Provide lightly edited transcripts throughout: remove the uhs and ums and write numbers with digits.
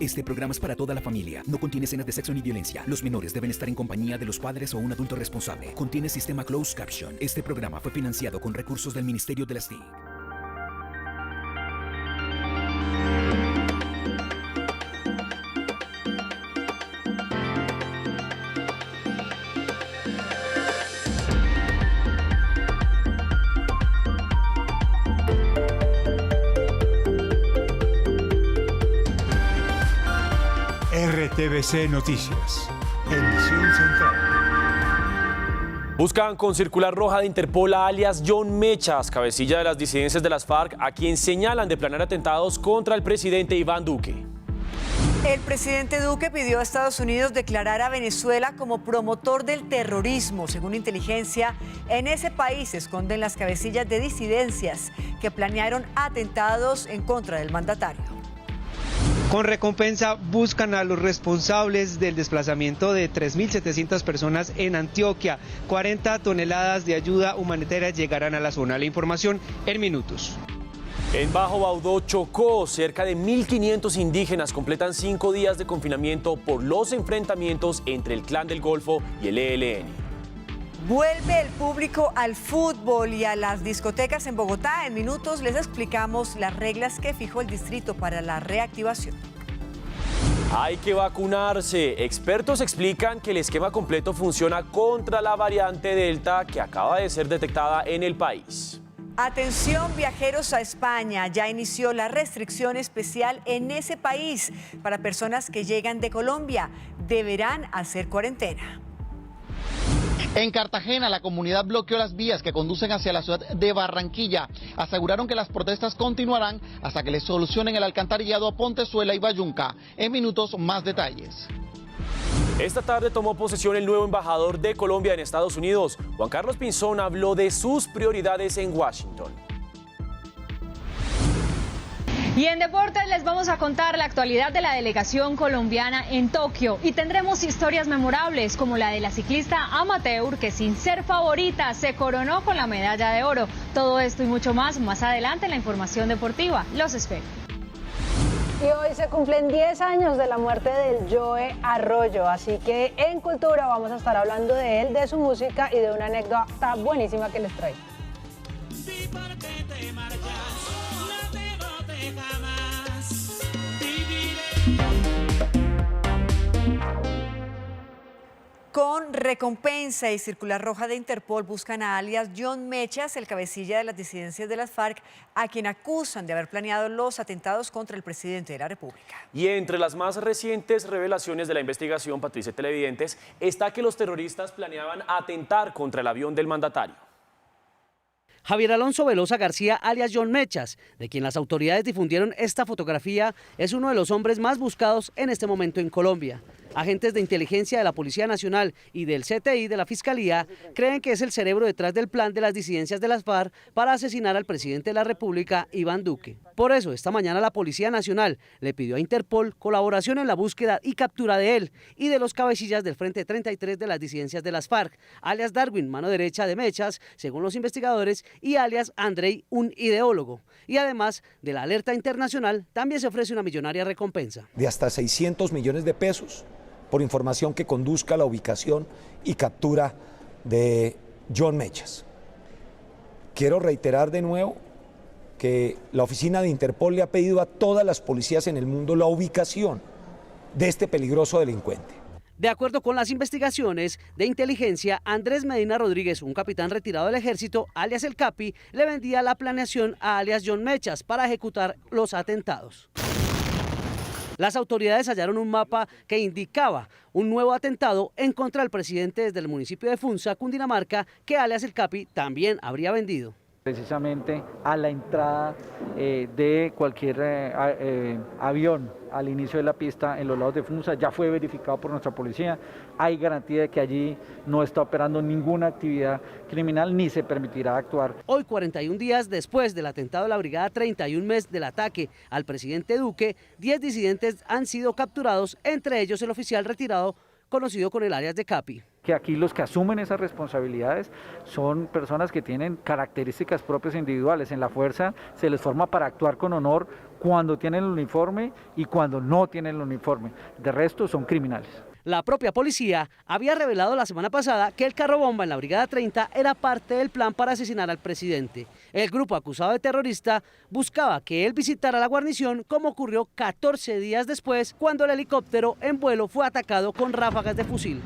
Este programa es para toda la familia. No contiene escenas de sexo ni violencia. Los menores deben estar en compañía de los padres o un adulto responsable. Contiene sistema closed caption. Este programa fue financiado con recursos del Ministerio de las TIC. RTVC Noticias, edición central. Buscan con circular roja de Interpol a alias John Mechas, cabecilla de las disidencias de las FARC, a quien señalan de planear atentados contra el presidente Iván Duque. El presidente Duque pidió a Estados Unidos declarar a Venezuela como promotor del terrorismo. Según inteligencia, en ese país se esconden las cabecillas de disidencias que planearon atentados en contra del mandatario. Con recompensa buscan a los responsables del desplazamiento de 3.700 personas en Antioquia. 40 toneladas de ayuda humanitaria llegarán a la zona. La información en minutos. En Bajo Baudó, Chocó, cerca de 1.500 indígenas completan 5 días de confinamiento por los enfrentamientos entre el Clan del Golfo y el ELN. Vuelve el público al fútbol y a las discotecas en Bogotá. En minutos les explicamos las reglas que fijó el distrito para la reactivación. Hay que vacunarse. Expertos explican que el esquema completo funciona contra la variante Delta que acaba de ser detectada en el país. Atención viajeros a España, ya inició la restricción especial en ese país para personas que llegan de Colombia. Deberán hacer cuarentena. En Cartagena, la comunidad bloqueó las vías que conducen hacia la ciudad de Barranquilla. Aseguraron que las protestas continuarán hasta que les solucionen el alcantarillado a Pontezuela y Bayunca. En minutos, más detalles. Esta tarde tomó posesión el nuevo embajador de Colombia en Estados Unidos. Juan Carlos Pinzón habló de sus prioridades en Washington. Y en deportes les vamos a contar la actualidad de la delegación colombiana en Tokio y tendremos historias memorables como la de la ciclista amateur que sin ser favorita se coronó con la medalla de oro. Todo esto y mucho más adelante en la información deportiva. Los espero. Y hoy se cumplen 10 años de la muerte del Joe Arroyo, así que en Cultura vamos a estar hablando de él, de su música y de una anécdota buenísima que les traigo. Con recompensa y circular roja de Interpol buscan a alias John Mechas, el cabecilla de las disidencias de las FARC, a quien acusan de haber planeado los atentados contra el presidente de la República. Y entre las más recientes revelaciones de la investigación, Patricia Televidentes, está que los terroristas planeaban atentar contra el avión del mandatario. Javier Alonso Velosa García, alias John Mechas, de quien las autoridades difundieron esta fotografía, es uno de los hombres más buscados en este momento en Colombia. Agentes de inteligencia de la Policía Nacional y del CTI de la Fiscalía creen que es el cerebro detrás del plan de las disidencias de las FARC para asesinar al presidente de la República, Iván Duque. Por eso, esta mañana la Policía Nacional le pidió a Interpol colaboración en la búsqueda y captura de él y de los cabecillas del Frente 33 de las disidencias de las FARC, alias Darwin, mano derecha de Mechas, según los investigadores, y alias Andrei, un ideólogo. Y además de la alerta internacional, también se ofrece una millonaria recompensa. De hasta 600 millones de pesos por información que conduzca a la ubicación y captura de John Mechas. Quiero reiterar de nuevo que la oficina de Interpol le ha pedido a todas las policías en el mundo la ubicación de este peligroso delincuente. De acuerdo con las investigaciones de inteligencia, Andrés Medina Rodríguez, un capitán retirado del ejército, alias El Capi, le vendía la planeación a alias John Mechas para ejecutar los atentados. Las autoridades hallaron un mapa que indicaba un nuevo atentado en contra del presidente desde el municipio de Funza, Cundinamarca, que alias El Capi también habría vendido. Precisamente a la entrada de cualquier avión al inicio de la pista en los lados de Funza ya fue verificado por nuestra policía. Hay garantía de que allí no está operando ninguna actividad criminal ni se permitirá actuar. Hoy, 41 días después del atentado de la Brigada 31 mes del ataque al presidente Duque, 10 disidentes han sido capturados, entre ellos el oficial retirado conocido con el alias de Capi. que aquí los que asumen esas responsabilidades son personas que tienen características propias e individuales. En la fuerza se les forma para actuar con honor cuando tienen el uniforme y cuando no tienen el uniforme. De resto son criminales. La propia policía había revelado la semana pasada que el carro bomba en la Brigada 30 era parte del plan para asesinar al presidente. El grupo acusado de terrorista buscaba que él visitara la guarnición, como ocurrió 14 días después, cuando el helicóptero en vuelo fue atacado con ráfagas de fusil.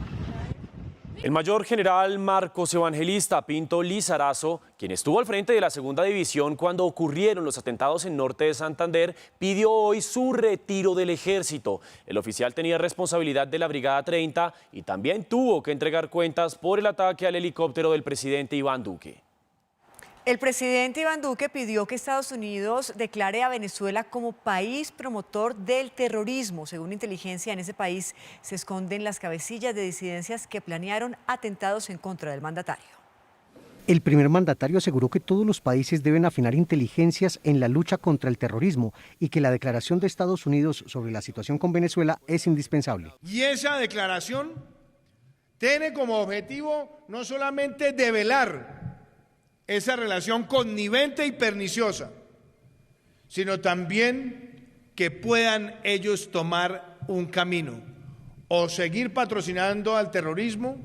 El mayor general Marcos Evangelista Pinto Lizarazo, quien estuvo al frente de la segunda división cuando ocurrieron los atentados en norte de Santander, pidió hoy su retiro del ejército. El oficial tenía responsabilidad de la Brigada 30 y también tuvo que entregar cuentas por el ataque al helicóptero del presidente Iván Duque. El presidente Iván Duque pidió que Estados Unidos declare a Venezuela como país promotor del terrorismo. Según inteligencia, en ese país se esconden las cabecillas de disidencias que planearon atentados en contra del mandatario. El primer mandatario aseguró que todos los países deben afinar inteligencias en la lucha contra el terrorismo y que la declaración de Estados Unidos sobre la situación con Venezuela es indispensable. Y esa declaración tiene como objetivo no solamente develar esa relación connivente y perniciosa, sino también que puedan ellos tomar un camino, o seguir patrocinando al terrorismo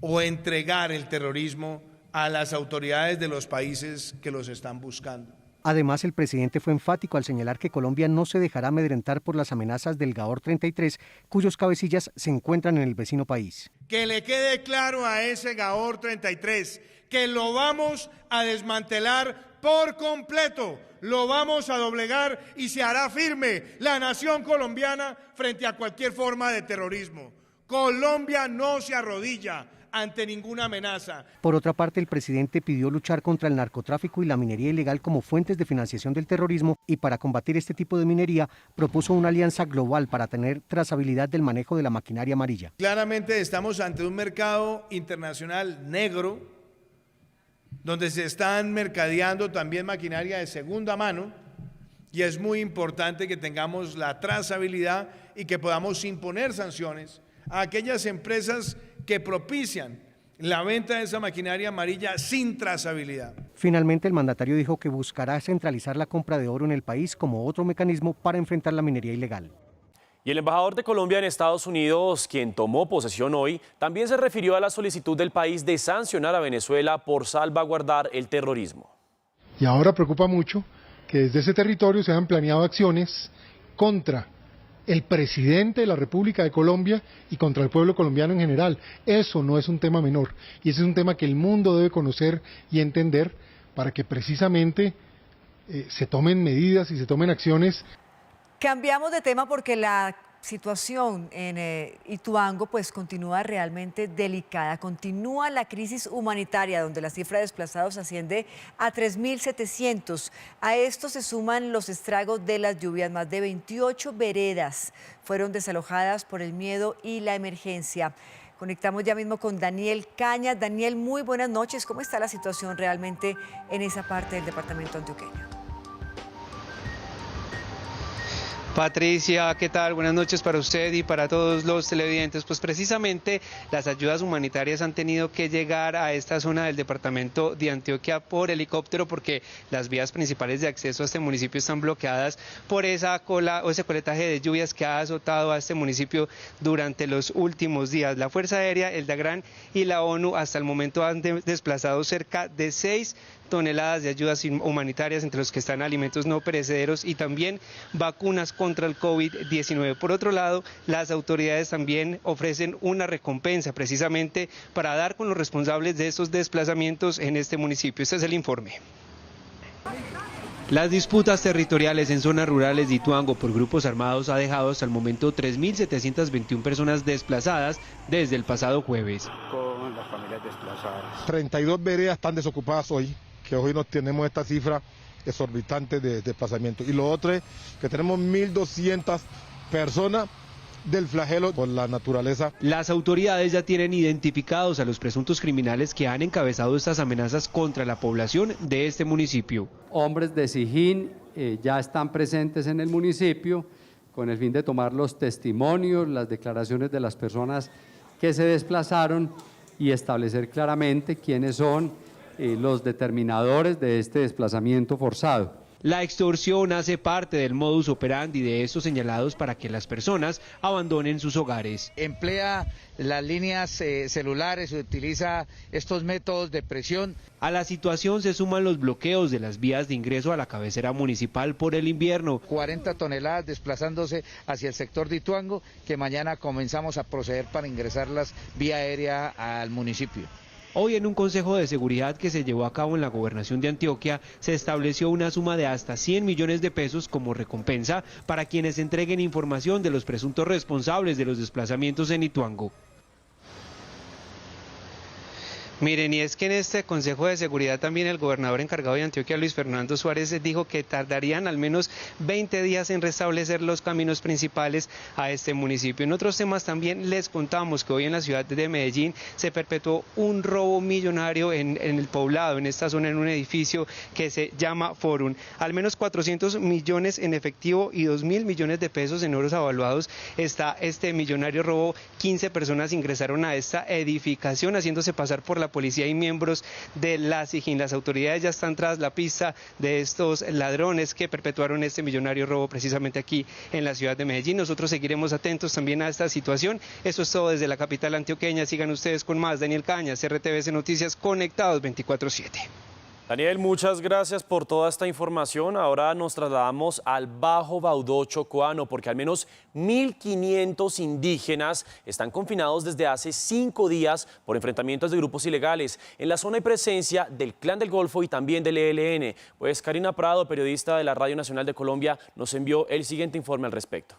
o entregar el terrorismo a las autoridades de los países que los están buscando. Además, el presidente fue enfático al señalar que Colombia no se dejará amedrentar por las amenazas del Gaor 33, cuyos cabecillas se encuentran en el vecino país. Que le quede claro a ese Gaor 33 que lo vamos a desmantelar por completo, lo vamos a doblegar y se hará firme la nación colombiana frente a cualquier forma de terrorismo. Colombia no se arrodilla ante ninguna amenaza. Por otra parte, el presidente pidió luchar contra el narcotráfico y la minería ilegal como fuentes de financiación del terrorismo y para combatir este tipo de minería propuso una alianza global para tener trazabilidad del manejo de la maquinaria amarilla. Claramente estamos ante un mercado internacional negro donde se están mercadeando también maquinaria de segunda mano y es muy importante que tengamos la trazabilidad y que podamos imponer sanciones a aquellas empresas que propician la venta de esa maquinaria amarilla sin trazabilidad. Finalmente, el mandatario dijo que buscará centralizar la compra de oro en el país como otro mecanismo para enfrentar la minería ilegal. Y el embajador de Colombia en Estados Unidos, quien tomó posesión hoy, también se refirió a la solicitud del país de sancionar a Venezuela por salvaguardar el terrorismo. Y ahora preocupa mucho que desde ese territorio se han planeado acciones contra el presidente de la República de Colombia y contra el pueblo colombiano en general. Eso no es un tema menor y ese es un tema que el mundo debe conocer y entender para que precisamente se tomen medidas y se tomen acciones. Cambiamos de tema porque la situación en Ituango pues continúa realmente delicada. Continúa la crisis humanitaria donde la cifra de desplazados asciende a 3.700. A esto se suman los estragos de las lluvias. Más de 28 veredas fueron desalojadas por el miedo y la emergencia. Conectamos ya mismo con Daniel Cañas. Daniel, muy buenas noches. ¿Cómo está la situación realmente en esa parte del departamento antioqueño? Patricia, ¿qué tal? Buenas noches para usted y para todos los televidentes. Pues precisamente las ayudas humanitarias han tenido que llegar a esta zona del departamento de Antioquia por helicóptero porque las vías principales de acceso a este municipio están bloqueadas por esa cola o ese coletaje de lluvias que ha azotado a este municipio durante los últimos días. La Fuerza Aérea, el DAGRAN y la ONU hasta el momento han desplazado cerca de 6 toneladas de ayudas humanitarias, entre los que están alimentos no perecederos y también vacunas contra el COVID-19. Por otro lado, las autoridades también ofrecen una recompensa precisamente para dar con los responsables de estos desplazamientos en este municipio. Este es el informe. Las disputas territoriales en zonas rurales de Ituango por grupos armados ha dejado hasta el momento 3.721 personas desplazadas desde el pasado jueves. Con las familias desplazadas. 32 veredas están desocupadas hoy, que hoy nos tenemos esta cifra exorbitante de desplazamiento. Y lo otro es que tenemos 1.200 personas del flagelo por la naturaleza. Las autoridades ya tienen identificados a los presuntos criminales que han encabezado estas amenazas contra la población de este municipio. Hombres de Sijín ya están presentes en el municipio con el fin de tomar los testimonios, las declaraciones de las personas que se desplazaron y establecer claramente quiénes son los determinadores de este desplazamiento forzado. La extorsión hace parte del modus operandi de estos señalados para que las personas abandonen sus hogares. Emplea las líneas celulares, utiliza estos métodos de presión. A la situación se suman los bloqueos de las vías de ingreso a la cabecera municipal por el invierno. 40 toneladas desplazándose hacia el sector de Ituango, que mañana comenzamos a proceder para ingresarlas vía aérea al municipio. Hoy en un consejo de seguridad que se llevó a cabo en la gobernación de Antioquia se estableció una suma de hasta 100 millones de pesos como recompensa para quienes entreguen información de los presuntos responsables de los desplazamientos en Ituango. Miren, y es que en este Consejo de Seguridad también el gobernador encargado de Antioquia, Luis Fernando Suárez, dijo que tardarían al menos 20 días en restablecer los caminos principales a este municipio. En otros temas también les contamos que hoy en la ciudad de Medellín se perpetuó un robo millonario en el poblado, en esta zona, en un edificio que se llama Forum. Al menos 400 millones en efectivo y 2.000 millones de pesos en euros avaluados está este millonario robo. 15 personas ingresaron a esta edificación haciéndose pasar por la policía y miembros de la SIJIN. Las autoridades ya están tras la pista de estos ladrones que perpetuaron este millonario robo precisamente aquí en la ciudad de Medellín. Nosotros seguiremos atentos también a esta situación. Eso es todo desde la capital antioqueña. Sigan ustedes con más. Daniel Cañas, RTVC Noticias, conectados 24/7. Daniel, muchas gracias por toda esta información. Ahora nos trasladamos al Bajo Baudó chocoano porque al menos 1.500 indígenas están confinados desde hace 5 días por enfrentamientos de grupos ilegales. En la zona hay presencia del Clan del Golfo y también del ELN. Pues Karina Prado, periodista de la Radio Nacional de Colombia, nos envió el siguiente informe al respecto.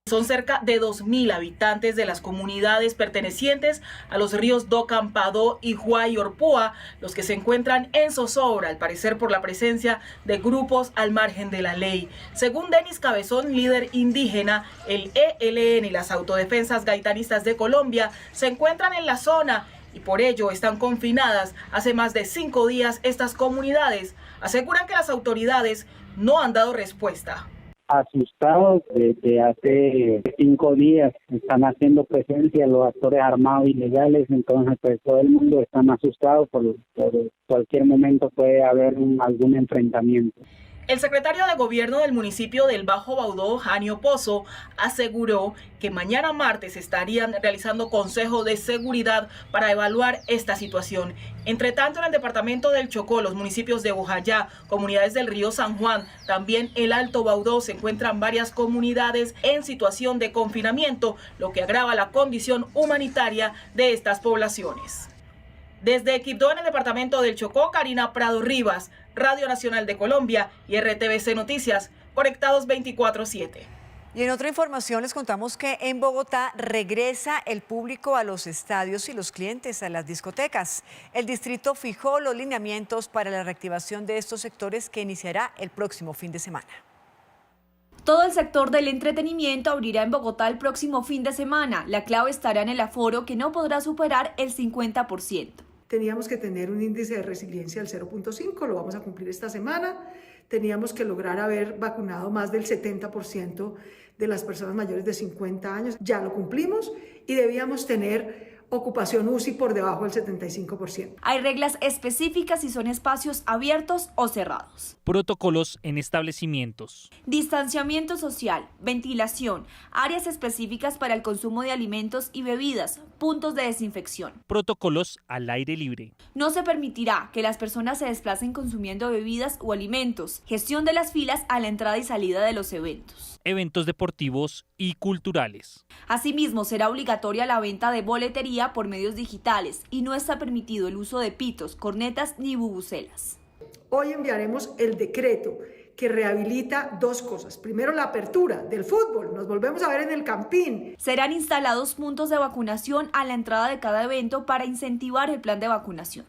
Son cerca de 2.000 habitantes de las comunidades pertenecientes a los ríos Docampado y Huayorpúa, los que se encuentran en zozobra, al parecer por la presencia de grupos al margen de la ley. Según Denis Cabezón, líder indígena, el ELN y las autodefensas gaitanistas de Colombia se encuentran en la zona y por ello están confinadas hace más de 5 días. Estas comunidades aseguran que las autoridades no han dado respuesta. Asustados desde hace 5 días, están haciendo presencia los actores armados ilegales, entonces pues todo el mundo está asustado, por cualquier momento puede haber algún enfrentamiento. El secretario de Gobierno del municipio del Bajo Baudó, Janio Pozo, aseguró que mañana martes estarían realizando consejo de seguridad para evaluar esta situación. Entre tanto, en el departamento del Chocó, los municipios de Bojayá, comunidades del río San Juan, también el Alto Baudó, se encuentran varias comunidades en situación de confinamiento, lo que agrava la condición humanitaria de estas poblaciones. Desde Quibdó, en el departamento del Chocó, Karina Prado Rivas, Radio Nacional de Colombia y RTVC Noticias, conectados 24/7. Y en otra información les contamos que en Bogotá regresa el público a los estadios y los clientes a las discotecas. El distrito fijó los lineamientos para la reactivación de estos sectores que iniciará el próximo fin de semana. Todo el sector del entretenimiento abrirá en Bogotá el próximo fin de semana. La clave estará en el aforo, que no podrá superar el 50%. Teníamos que tener un índice de resiliencia del 0.5, lo vamos a cumplir esta semana. Teníamos que lograr haber vacunado más del 70% de las personas mayores de 50 años. Ya lo cumplimos y debíamos tener ocupación UCI por debajo del 75%. Hay reglas específicas si son espacios abiertos o cerrados. Protocolos en establecimientos. Distanciamiento social, ventilación, áreas específicas para el consumo de alimentos y bebidas, puntos de desinfección. Protocolos al aire libre. No se permitirá que las personas se desplacen consumiendo bebidas o alimentos. Gestión de las filas a la entrada y salida de los eventos. Eventos deportivos y culturales. Asimismo, será obligatoria la venta de boletería por medios digitales y no está permitido el uso de pitos, cornetas ni bubucelas. Hoy enviaremos el decreto que rehabilita 2 cosas. Primero, la apertura del fútbol. Nos volvemos a ver en el Campín. Serán instalados puntos de vacunación a la entrada de cada evento para incentivar el plan de vacunación.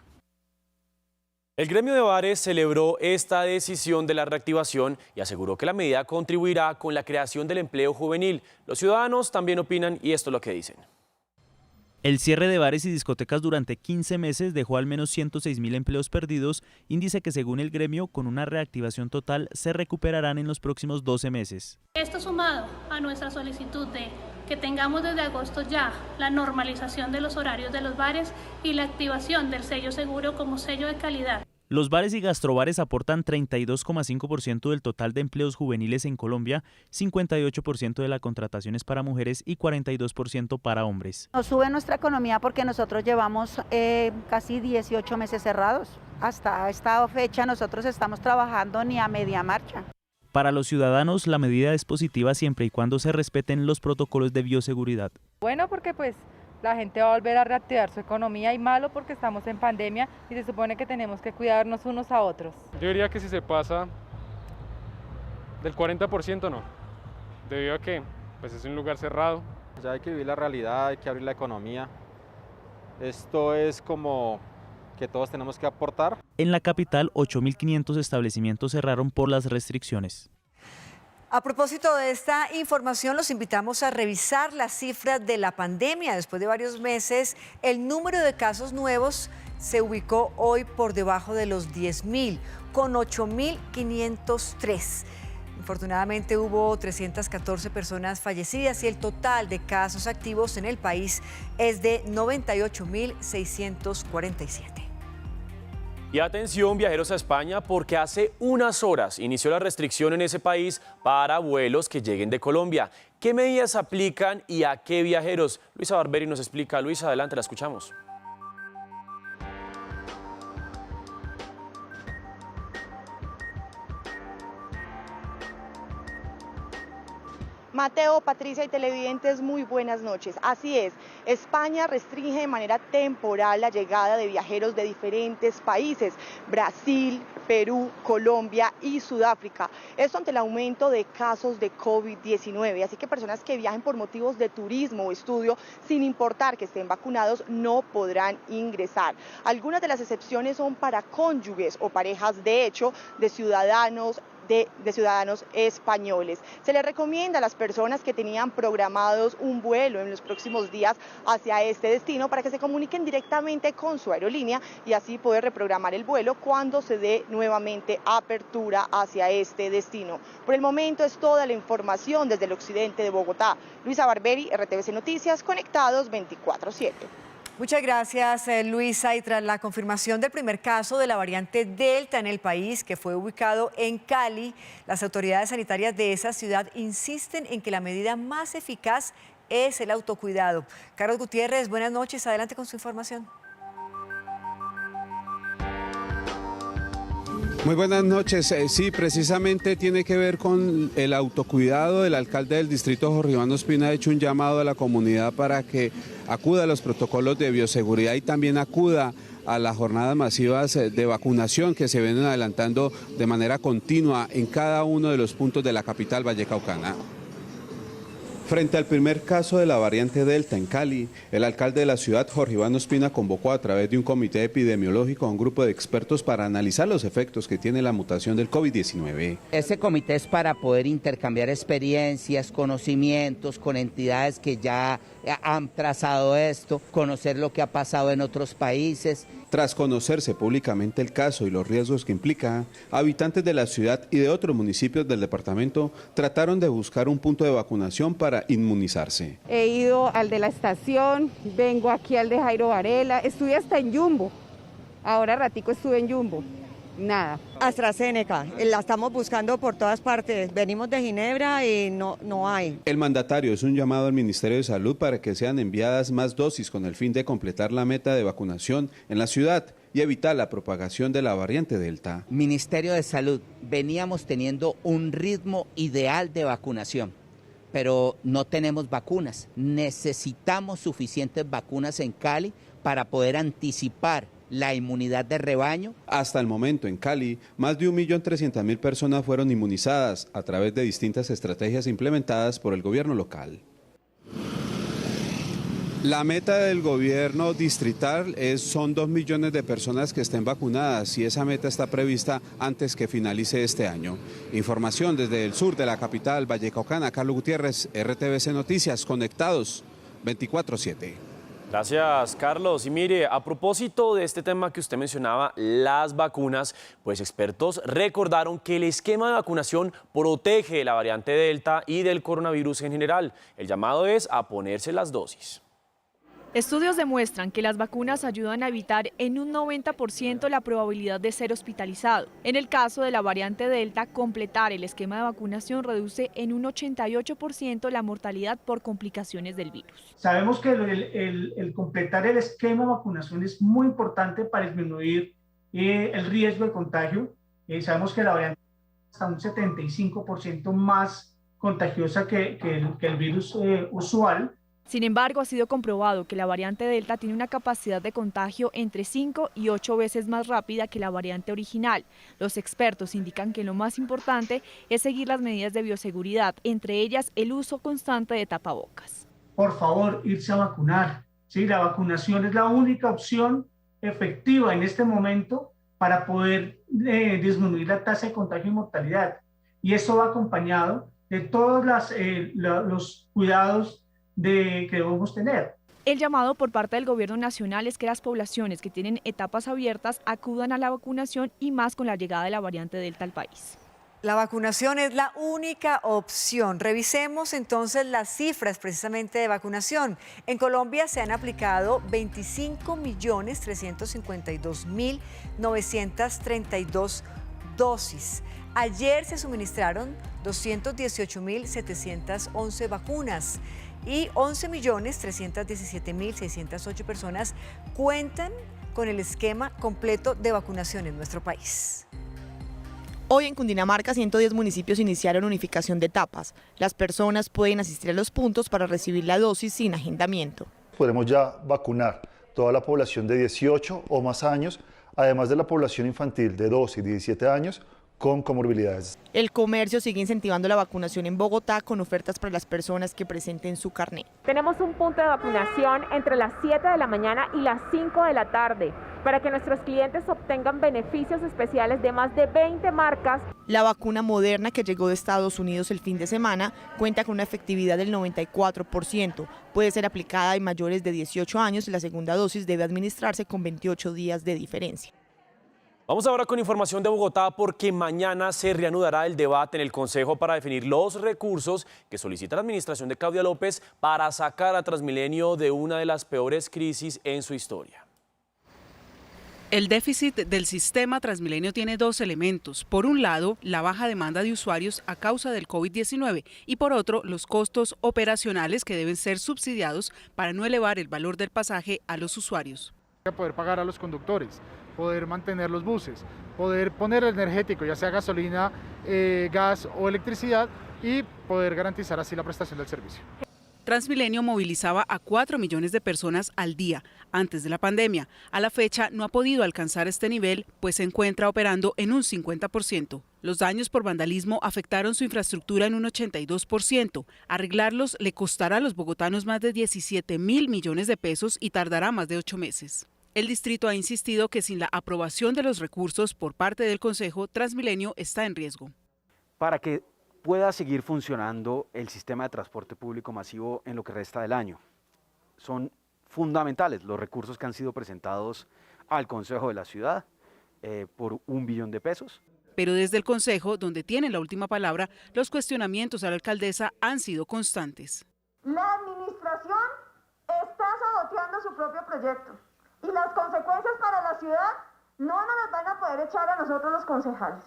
El gremio de bares celebró esta decisión de la reactivación y aseguró que la medida contribuirá con la creación del empleo juvenil. Los ciudadanos también opinan y esto es lo que dicen. El cierre de bares y discotecas durante 15 meses dejó al menos 106.000 empleos perdidos, índice que según el gremio, con una reactivación total, se recuperarán en los próximos 12 meses. Esto sumado a nuestra solicitud de que tengamos desde agosto ya la normalización de los horarios de los bares y la activación del sello seguro como sello de calidad. Los bares y gastrobares aportan 32,5% del total de empleos juveniles en Colombia, 58% de la contratación es para mujeres y 42% para hombres. Nos sube nuestra economía porque nosotros llevamos casi 18 meses cerrados. Hasta esta fecha nosotros estamos trabajando ni a media marcha. Para los ciudadanos, la medida es positiva siempre y cuando se respeten los protocolos de bioseguridad. Bueno, porque pues la gente va a volver a reactivar su economía, y malo porque estamos en pandemia y se supone que tenemos que cuidarnos unos a otros. Yo diría que si se pasa del 40% no, debido a que pues es un lugar cerrado. Ya hay que vivir la realidad, hay que abrir la economía. Esto es como que todos tenemos que aportar. En la capital, 8.500 establecimientos cerraron por las restricciones. A propósito de esta información, los invitamos a revisar las cifras de la pandemia. Después de varios meses, el número de casos nuevos se ubicó hoy por debajo de los 10.000, con 8.503. Infortunadamente hubo 314 personas fallecidas y el total de casos activos en el país es de 98.647. Y atención, viajeros a España, porque hace unas horas inició la restricción en ese país para vuelos que lleguen de Colombia. ¿Qué medidas aplican y a qué viajeros? Luisa Barberi nos explica. Luisa, adelante, la escuchamos. Mateo, Patricia y televidentes, muy buenas noches. Así es, España restringe de manera temporal la llegada de viajeros de diferentes países, Brasil, Perú, Colombia y Sudáfrica. Esto ante el aumento de casos de COVID-19, así que personas que viajen por motivos de turismo o estudio, sin importar que estén vacunados, no podrán ingresar. Algunas de las excepciones son para cónyuges o parejas de hecho de ciudadanos españoles. Se les recomienda a las personas que tenían programados un vuelo en los próximos días hacia este destino para que se comuniquen directamente con su aerolínea y así poder reprogramar el vuelo cuando se dé nuevamente apertura hacia este destino. Por el momento es toda la información desde el occidente de Bogotá. Luisa Barberi, RTVC Noticias, conectados 24/7. Muchas gracias, Luisa. Y tras la confirmación del primer caso de la variante Delta en el país, que fue ubicado en Cali, las autoridades sanitarias de esa ciudad insisten en que la medida más eficaz es el autocuidado. Carlos Gutiérrez, buenas noches. Adelante con su información. Muy buenas noches. Sí, precisamente tiene que ver con el autocuidado. El alcalde del distrito, Jorge Iván Ospina, ha hecho un llamado a la comunidad para que acuda a los protocolos de bioseguridad y también acuda a las jornadas masivas de vacunación que se vienen adelantando de manera continua en cada uno de los puntos de la capital vallecaucana. Frente al primer caso de la variante Delta en Cali, el alcalde de la ciudad, Jorge Iván Ospina, convocó a través de un comité epidemiológico a un grupo de expertos para analizar los efectos que tiene la mutación del COVID-19. Este comité es para poder intercambiar experiencias, conocimientos con entidades que ya han trazado esto, conocer lo que ha pasado en otros países. Tras conocerse públicamente el caso y los riesgos que implica, habitantes de la ciudad y de otros municipios del departamento trataron de buscar un punto de vacunación para inmunizarse. He ido al de la estación, vengo aquí al de Jairo Varela, estuve hasta en Jumbo, ahora ratico estuve en Jumbo. Nada. AstraZeneca, la estamos buscando por todas partes. Venimos de Ginebra y no hay. El mandatario es un llamado al Ministerio de Salud para que sean enviadas más dosis con el fin de completar la meta de vacunación en la ciudad y evitar la propagación de la variante Delta. Ministerio de Salud, veníamos teniendo un ritmo ideal de vacunación, pero no tenemos vacunas. Necesitamos suficientes vacunas en Cali para poder anticipar la inmunidad de rebaño. Hasta el momento en Cali, más de 1.300.000 personas fueron inmunizadas a través de distintas estrategias implementadas por el gobierno local. La meta del gobierno distrital son 2 millones de personas que estén vacunadas y esa meta está prevista antes que finalice este año. Información desde el sur de la capital vallecaucana, Carlos Gutiérrez, RTVC Noticias, conectados 24/7. Gracias, Carlos. Y mire, a propósito de este tema que usted mencionaba, las vacunas, pues expertos recordaron que el esquema de vacunación protege de la variante Delta y del coronavirus en general. El llamado es a ponerse las dosis. Estudios demuestran que las vacunas ayudan a evitar en un 90% la probabilidad de ser hospitalizado. En el caso de la variante Delta, completar el esquema de vacunación reduce en un 88% la mortalidad por complicaciones del virus. Sabemos que el completar el esquema de vacunación es muy importante para disminuir el riesgo de contagio. Sabemos que la variante está un 75% más contagiosa que el virus usual. Sin embargo, ha sido comprobado que la variante Delta tiene una capacidad de contagio entre 5 y 8 veces más rápida que la variante original. Los expertos indican que lo más importante es seguir las medidas de bioseguridad, entre ellas el uso constante de tapabocas. Por favor, irse a vacunar. ¿Sí? La vacunación es la única opción efectiva en este momento para poder disminuir la tasa de contagio y mortalidad. Y eso va acompañado de todos los cuidados que debemos tener. El llamado por parte del gobierno nacional es que las poblaciones que tienen etapas abiertas acudan a la vacunación y más con la llegada de la variante Delta al país. La vacunación es la única opción. Revisemos entonces las cifras precisamente de vacunación. En Colombia se han aplicado 25.352.932 dosis. Ayer se suministraron 218.711 vacunas. Y 11.317.608 personas cuentan con el esquema completo de vacunación en nuestro país. Hoy en Cundinamarca, 110 municipios iniciaron unificación de etapas. Las personas pueden asistir a los puntos para recibir la dosis sin agendamiento. Podremos ya vacunar toda la población de 18 o más años, además de la población infantil de 12 y 17 años, con comorbilidades. El comercio sigue incentivando la vacunación en Bogotá con ofertas para las personas que presenten su carnet. Tenemos un punto de vacunación entre las 7 de la mañana y las 5 de la tarde para que nuestros clientes obtengan beneficios especiales de más de 20 marcas. La vacuna Moderna, que llegó de Estados Unidos el fin de semana, cuenta con una efectividad del 94%. Puede ser aplicada en mayores de 18 años y la segunda dosis debe administrarse con 28 días de diferencia. Vamos ahora con información de Bogotá porque mañana se reanudará el debate en el Consejo para definir los recursos que solicita la administración de Claudia López para sacar a Transmilenio de una de las peores crisis en su historia. El déficit del sistema Transmilenio tiene dos elementos. Por un lado, la baja demanda de usuarios a causa del COVID-19 y por otro, los costos operacionales que deben ser subsidiados para no elevar el valor del pasaje a los usuarios. Poder pagar a los conductores, poder mantener los buses, poder poner el energético, ya sea gasolina, gas o electricidad, y poder garantizar así la prestación del servicio. Transmilenio movilizaba a 4 millones de personas al día antes de la pandemia. A la fecha no ha podido alcanzar este nivel, pues se encuentra operando en un 50%. Los daños por vandalismo afectaron su infraestructura en un 82%. Arreglarlos le costará a los bogotanos más de 17.000 millones de pesos y tardará más de 8 meses. El distrito ha insistido que sin la aprobación de los recursos por parte del Consejo, Transmilenio está en riesgo. Para que pueda seguir funcionando el sistema de transporte público masivo en lo que resta del año, son fundamentales los recursos que han sido presentados al Consejo de la Ciudad por 1 billón de pesos. Pero desde el Consejo, donde tienen la última palabra, los cuestionamientos a la alcaldesa han sido constantes. La administración está saboteando su propio proyecto y las consecuencias para la ciudad no nos las van a poder echar a nosotros los concejales.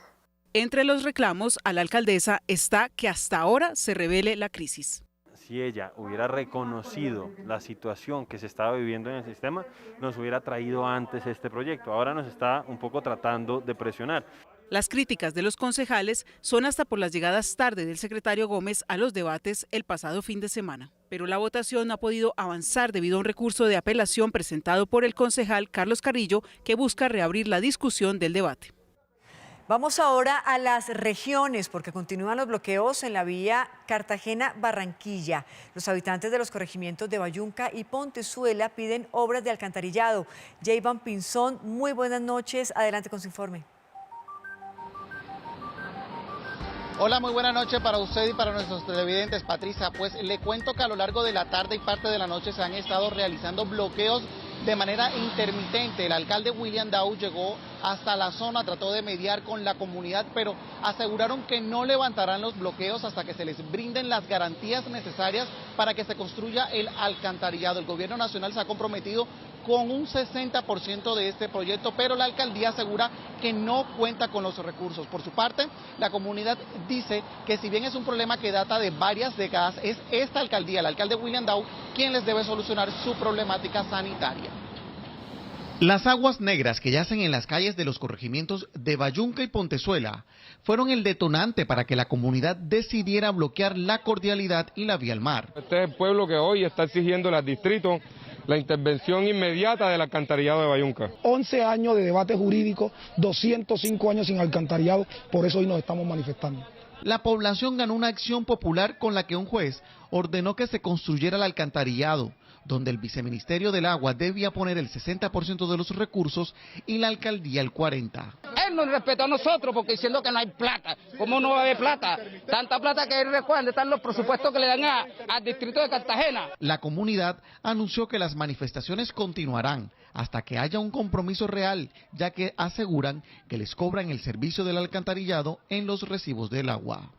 Entre los reclamos a la alcaldesa está que hasta ahora se revele la crisis. Si ella hubiera reconocido la situación que se estaba viviendo en el sistema, nos hubiera traído antes este proyecto. Ahora nos está un poco tratando de presionar. Las críticas de los concejales son hasta por las llegadas tarde del secretario Gómez a los debates el pasado fin de semana. Pero la votación no ha podido avanzar debido a un recurso de apelación presentado por el concejal Carlos Carrillo, que busca reabrir la discusión del debate. Vamos ahora a las regiones porque continúan los bloqueos en la vía Cartagena-Barranquilla. Los habitantes de los corregimientos de Bayunca y Pontezuela piden obras de alcantarillado. Jayvan Pinzón, muy buenas noches. Adelante con su informe. Hola, muy buena noche para usted y para nuestros televidentes. Patricia, pues le cuento que a lo largo de la tarde y parte de la noche se han estado realizando bloqueos de manera intermitente. El alcalde William Dow llegó hasta la zona, trató de mediar con la comunidad, pero aseguraron que no levantarán los bloqueos hasta que se les brinden las garantías necesarias para que se construya el alcantarillado. El gobierno nacional se ha comprometido con un 60% de este proyecto, pero la alcaldía asegura que no cuenta con los recursos. Por su parte, la comunidad dice que si bien es un problema que data de varias décadas, es esta alcaldía, el alcalde William Dow, quien les debe solucionar su problemática sanitaria. Las aguas negras que yacen en las calles de los corregimientos de Bayunca y Pontezuela fueron el detonante para que la comunidad decidiera bloquear la Cordialidad y la vía al mar. Este es el pueblo que hoy está exigiendo al distrito la intervención inmediata del alcantarillado de Bayunca. 11 años de debate jurídico, 205 años sin alcantarillado, por eso hoy nos estamos manifestando. La población ganó una acción popular con la que un juez ordenó que se construyera el alcantarillado, donde el viceministerio del agua debía poner el 60% de los recursos y la alcaldía el 40%. Él nos respetó a nosotros porque diciendo que no hay plata. ¿Cómo no va a haber plata? Tanta plata que él recuerda, están los presupuestos que le dan al distrito de Cartagena. La comunidad anunció que las manifestaciones continuarán hasta que haya un compromiso real, ya que aseguran que les cobran el servicio del alcantarillado en los recibos del agua.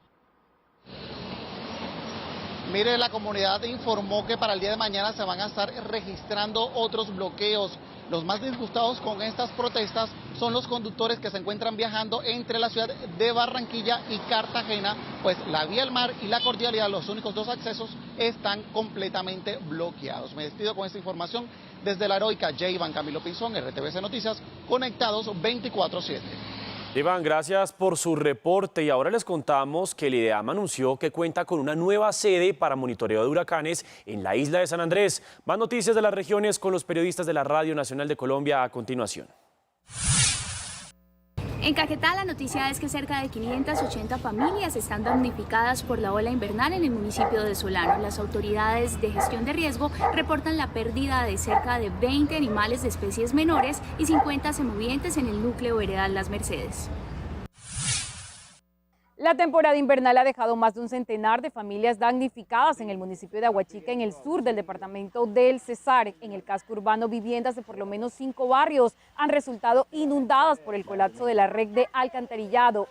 Mire, la comunidad informó que para el día de mañana se van a estar registrando otros bloqueos. Los más disgustados con estas protestas son los conductores que se encuentran viajando entre la ciudad de Barranquilla y Cartagena, pues la vía al mar y la Cordialidad, los únicos dos accesos, están completamente bloqueados. Me despido con esta información desde la heroica J. Camilo Pinzón, RTVC Noticias, conectados 24/7. Iván, gracias por su reporte y ahora les contamos que el IDEAM anunció que cuenta con una nueva sede para monitoreo de huracanes en la isla de San Andrés. Más noticias de las regiones con los periodistas de la Radio Nacional de Colombia a continuación. En Caquetá, la noticia es que cerca de 580 familias están damnificadas por la ola invernal en el municipio de Solano. Las autoridades de gestión de riesgo reportan la pérdida de cerca de 20 animales de especies menores y 50 semovientes en el núcleo veredal Las Mercedes. La temporada invernal ha dejado más de un centenar de familias damnificadas en el municipio de Aguachica, en el sur del departamento del Cesar. En el casco urbano, viviendas de por lo menos 5 barrios han resultado inundadas por el colapso de la red de alcantarillado.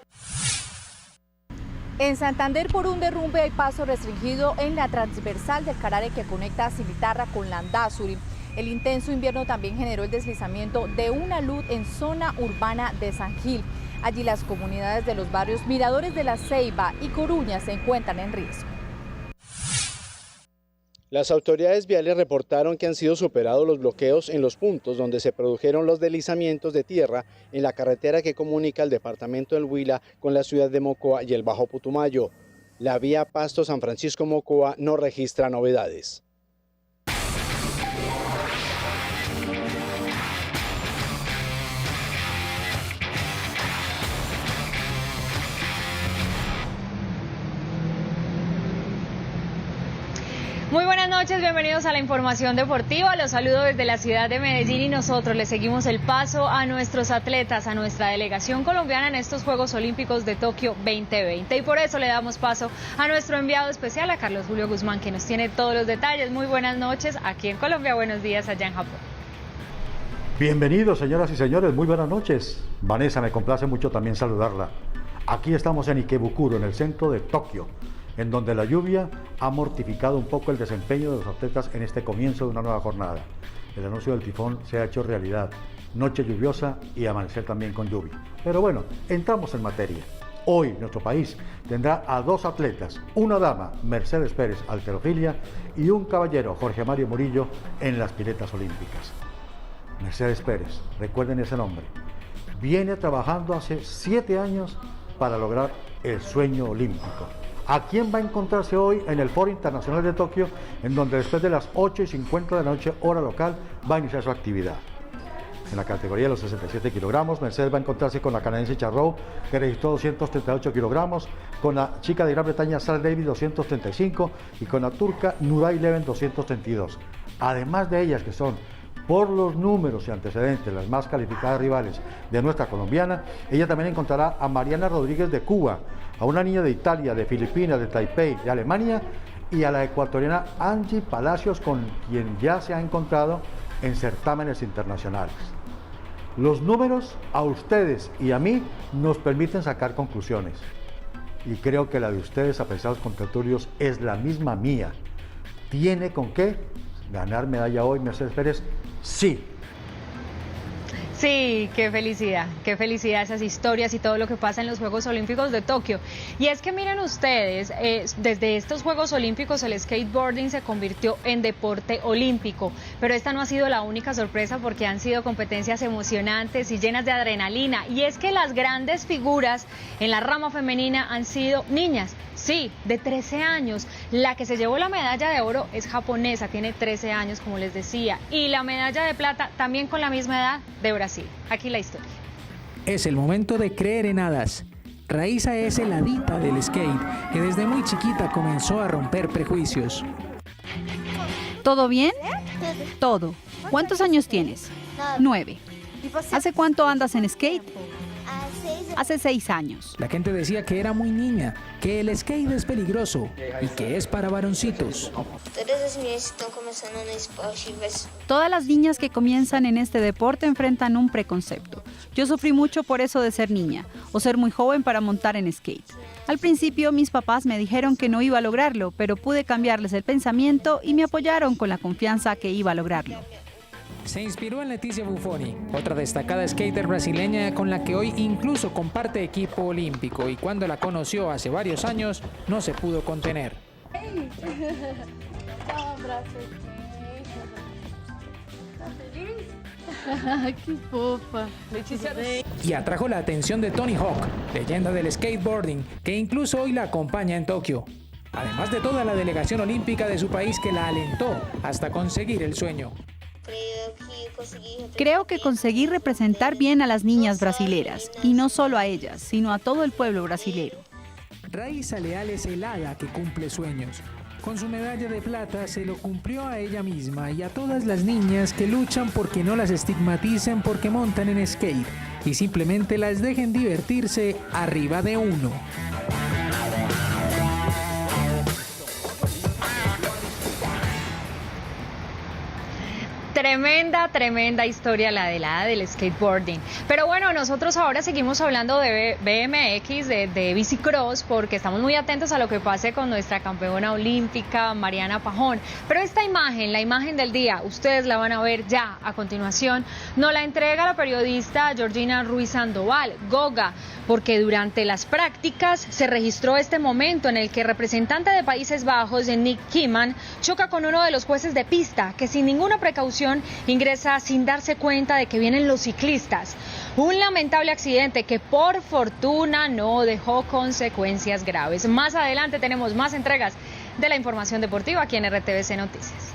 En Santander, por un derrumbe hay paso restringido en la transversal del Carare que conecta a Cimitarra con Landazuri. El intenso invierno también generó el deslizamiento de una luz en zona urbana de San Gil. Allí las comunidades de los barrios Miradores de la Ceiba y Coruña se encuentran en riesgo. Las autoridades viales reportaron que han sido superados los bloqueos en los puntos donde se produjeron los deslizamientos de tierra en la carretera que comunica el departamento del Huila con la ciudad de Mocoa y el Bajo Putumayo. La vía Pasto-San Francisco-Mocoa no registra novedades. Muy buenas noches, bienvenidos a la información deportiva. Los saludo desde la ciudad de Medellín y nosotros le seguimos el paso a nuestros atletas, a nuestra delegación colombiana en estos Juegos Olímpicos de Tokio 2020. Y por eso le damos paso a nuestro enviado especial, a Carlos Julio Guzmán, que nos tiene todos los detalles. Muy buenas noches aquí en Colombia, buenos días allá en Japón. Bienvenidos, señoras y señores, muy buenas noches. Vanessa, me complace mucho también saludarla. Aquí estamos en Ikebukuro, en el centro de Tokio, en donde la lluvia ha mortificado un poco el desempeño de los atletas en este comienzo de una nueva jornada. El anuncio del tifón se ha hecho realidad, noche lluviosa y amanecer también con lluvia. Pero bueno, entramos en materia. Hoy nuestro país tendrá a 2 atletas, una dama, Mercedes Pérez, halterofilia, y un caballero, Jorge Mario Murillo, en las piletas olímpicas. Mercedes Pérez, recuerden ese nombre, viene trabajando hace 7 años para lograr el sueño olímpico. ¿A quién va a encontrarse hoy en el Foro Internacional de Tokio, en donde después de las 8:50 de la noche, hora local, va a iniciar su actividad? En la categoría de los 67 kilogramos, Mercedes va a encontrarse con la canadiense Charrow, que registró 238 kilogramos, con la chica de Gran Bretaña Sarah Davis 235 y con la turca Nuray Leven 232. Además de ellas, que son por los números y antecedentes las más calificadas rivales de nuestra colombiana, ella también encontrará a Mariana Rodríguez de Cuba, a una niña de Italia, de Filipinas, de Taipei, de Alemania, y a la ecuatoriana Angie Palacios, con quien ya se ha encontrado en certámenes internacionales. Los números a ustedes y a mí nos permiten sacar conclusiones. Y creo que la de ustedes, apreciados contertulios, es la misma mía. ¿Tiene con qué ganar medalla hoy Mercedes Pérez? Sí. Sí, qué felicidad esas historias y todo lo que pasa en los Juegos Olímpicos de Tokio. Y es que miren ustedes, desde estos Juegos Olímpicos el skateboarding se convirtió en deporte olímpico, pero esta no ha sido la única sorpresa porque han sido competencias emocionantes y llenas de adrenalina. Y es que las grandes figuras en la rama femenina han sido niñas. Sí, de 13 años. La que se llevó la medalla de oro es japonesa, tiene 13 años, como les decía. Y la medalla de plata, también con la misma edad, de Brasil. Aquí la historia. Es el momento de creer en hadas. Raiza es heladita del skate, que desde muy chiquita comenzó a romper prejuicios. ¿Todo bien? Todo. ¿Cuántos años tienes? 9. ¿Hace cuánto andas en skate? Hace 6 años. La gente decía que era muy niña, que el skate es peligroso y que es para varoncitos. Todas las niñas que comienzan en este deporte enfrentan un preconcepto. Yo sufrí mucho por eso de ser niña o ser muy joven para montar en skate. Al principio mis papás me dijeron que no iba a lograrlo, pero pude cambiarles el pensamiento y me apoyaron con la confianza que iba a lograrlo. Se inspiró en Leticia Buffoni, otra destacada skater brasileña con la que hoy incluso comparte equipo olímpico, y cuando la conoció hace varios años no se pudo contener. ¡Qué fofa! Y atrajo la atención de Tony Hawk, leyenda del skateboarding, que incluso hoy la acompaña en Tokio. Además de toda la delegación olímpica de su país que la alentó hasta conseguir el sueño. Creo que conseguí representar bien a las niñas brasileras, y no solo a ellas, sino a todo el pueblo brasilero. Raiza Leal es el hada que cumple sueños. Con su medalla de plata se lo cumplió a ella misma y a todas las niñas que luchan porque no las estigmaticen porque montan en skate y simplemente las dejen divertirse arriba de uno. Tremenda historia la de la del skateboarding. Pero bueno, nosotros ahora seguimos hablando de BMX, de bicicross, porque estamos muy atentos a lo que pase con nuestra campeona olímpica, Mariana Pajón. Pero esta imagen, la imagen del día, ustedes la van a ver ya a continuación, nos la entrega la periodista Georgina Ruiz Sandoval, Goga, porque durante las prácticas se registró este momento en el que el representante de Países Bajos, Nick Kiman, choca con uno de los jueces de pista, que sin ninguna precaución ingresa sin darse cuenta de que vienen los ciclistas. Un lamentable accidente que por fortuna no dejó consecuencias graves. Más adelante tenemos más entregas de la información deportiva aquí en RTVC Noticias.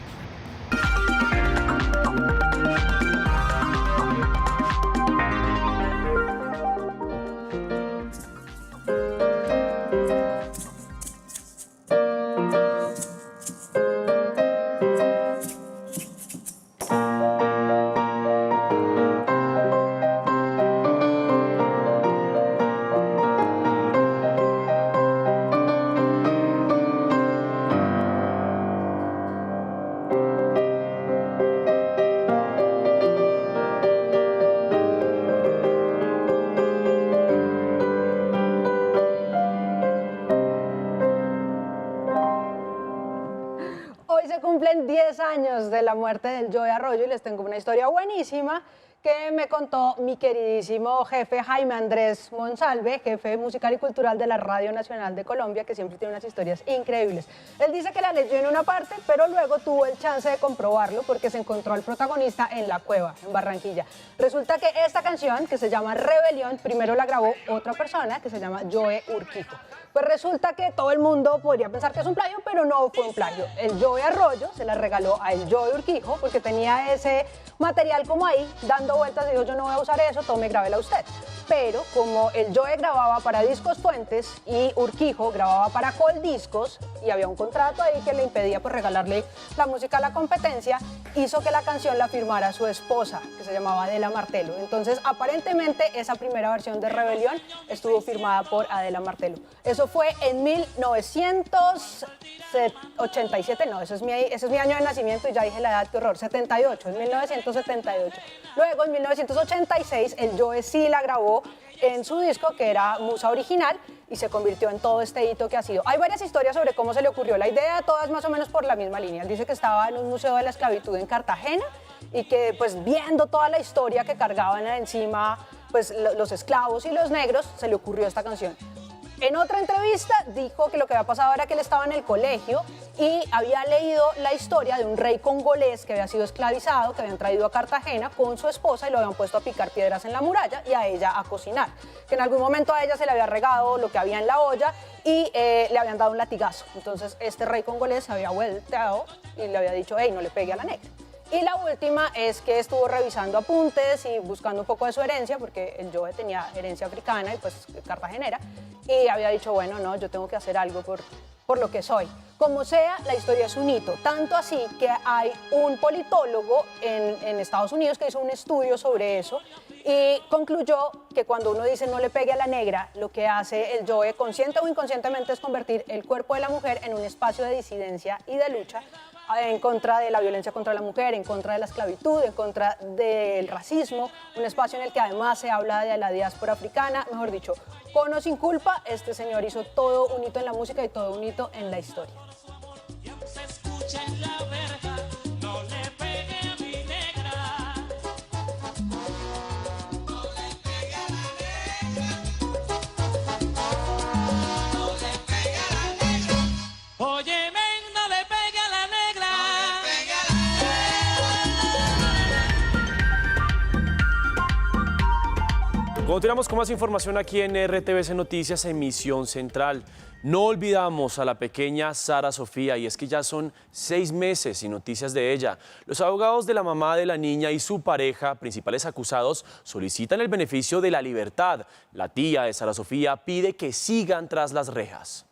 Cumplen 10 años de la muerte del Joey Arroyo y les tengo una historia buenísima que me contó mi queridísimo jefe Jaime Andrés Monsalve, jefe musical y cultural de la Radio Nacional de Colombia, que siempre tiene unas historias increíbles. Él dice que la leyó en una parte, pero luego tuvo el chance de comprobarlo porque se encontró al protagonista en la cueva, en Barranquilla. Resulta que esta canción, que se llama Rebelión, primero la grabó otra persona que se llama Joey Urquijo. Pues resulta que todo el mundo podría pensar que es un plagio, pero no fue un plagio. El Joey Arroyo se la regaló a el Joey Urquijo porque tenía ese material como ahí, dando vueltas, y dijo, yo no voy a usar eso, tome, grábela usted. pero como el Joe grababa para Discos Fuentes y Urquijo grababa para Coldiscos y había un contrato ahí que le impedía pues regalarle la música a la competencia, hizo que la canción la firmara su esposa, que se llamaba Adela Martelo. Entonces, aparentemente, esa primera versión de Rebelión estuvo firmada por Adela Martelo. Eso fue en 1987, no, ese es mi año de nacimiento y ya dije la edad, qué horror, 78, en 1978. Luego, en 1986, el Joe sí la grabó en su disco, que era Musa Original, y se convirtió en todo este hito que ha sido. Hay varias historias sobre cómo se le ocurrió. La idea todas más o menos por la misma línea. Él dice que estaba en un museo de la esclavitud en Cartagena y que pues viendo toda la historia que cargaban encima pues los esclavos y los negros, se le ocurrió esta canción. En otra entrevista dijo que lo que había pasado era que él estaba en el colegio y había leído la historia de un rey congolés que había sido esclavizado, que habían traído a Cartagena con su esposa y lo habían puesto a picar piedras en la muralla y a ella a cocinar. Que en algún momento a ella se le había regado lo que había en la olla y le habían dado un latigazo. Entonces este rey congolés se había volteado y le había dicho, hey, no le pegue a la negra. Y la última es que estuvo revisando apuntes y buscando un poco de su herencia, porque el Joe tenía herencia africana y pues cartagenera, y había dicho, bueno, no, yo tengo que hacer algo por lo que soy. Como sea, la historia es un hito, tanto así que hay un politólogo en Estados Unidos que hizo un estudio sobre eso y concluyó que cuando uno dice no le pegue a la negra, lo que hace el Joe consciente o inconscientemente es convertir el cuerpo de la mujer en un espacio de disidencia y de lucha en contra de la violencia contra la mujer, en contra de la esclavitud, en contra del racismo, un espacio en el que además se habla de la diáspora africana, mejor dicho, con o sin culpa, este señor hizo todo un hito en la música y todo un hito en la historia. Continuamos con más información aquí en RTVC Noticias, emisión central. No olvidamos a la pequeña Sara Sofía y es que ya son 6 meses sin noticias de ella. Los abogados de la mamá de la niña y su pareja, principales acusados, solicitan el beneficio de la libertad. La tía de Sara Sofía pide que sigan tras las rejas.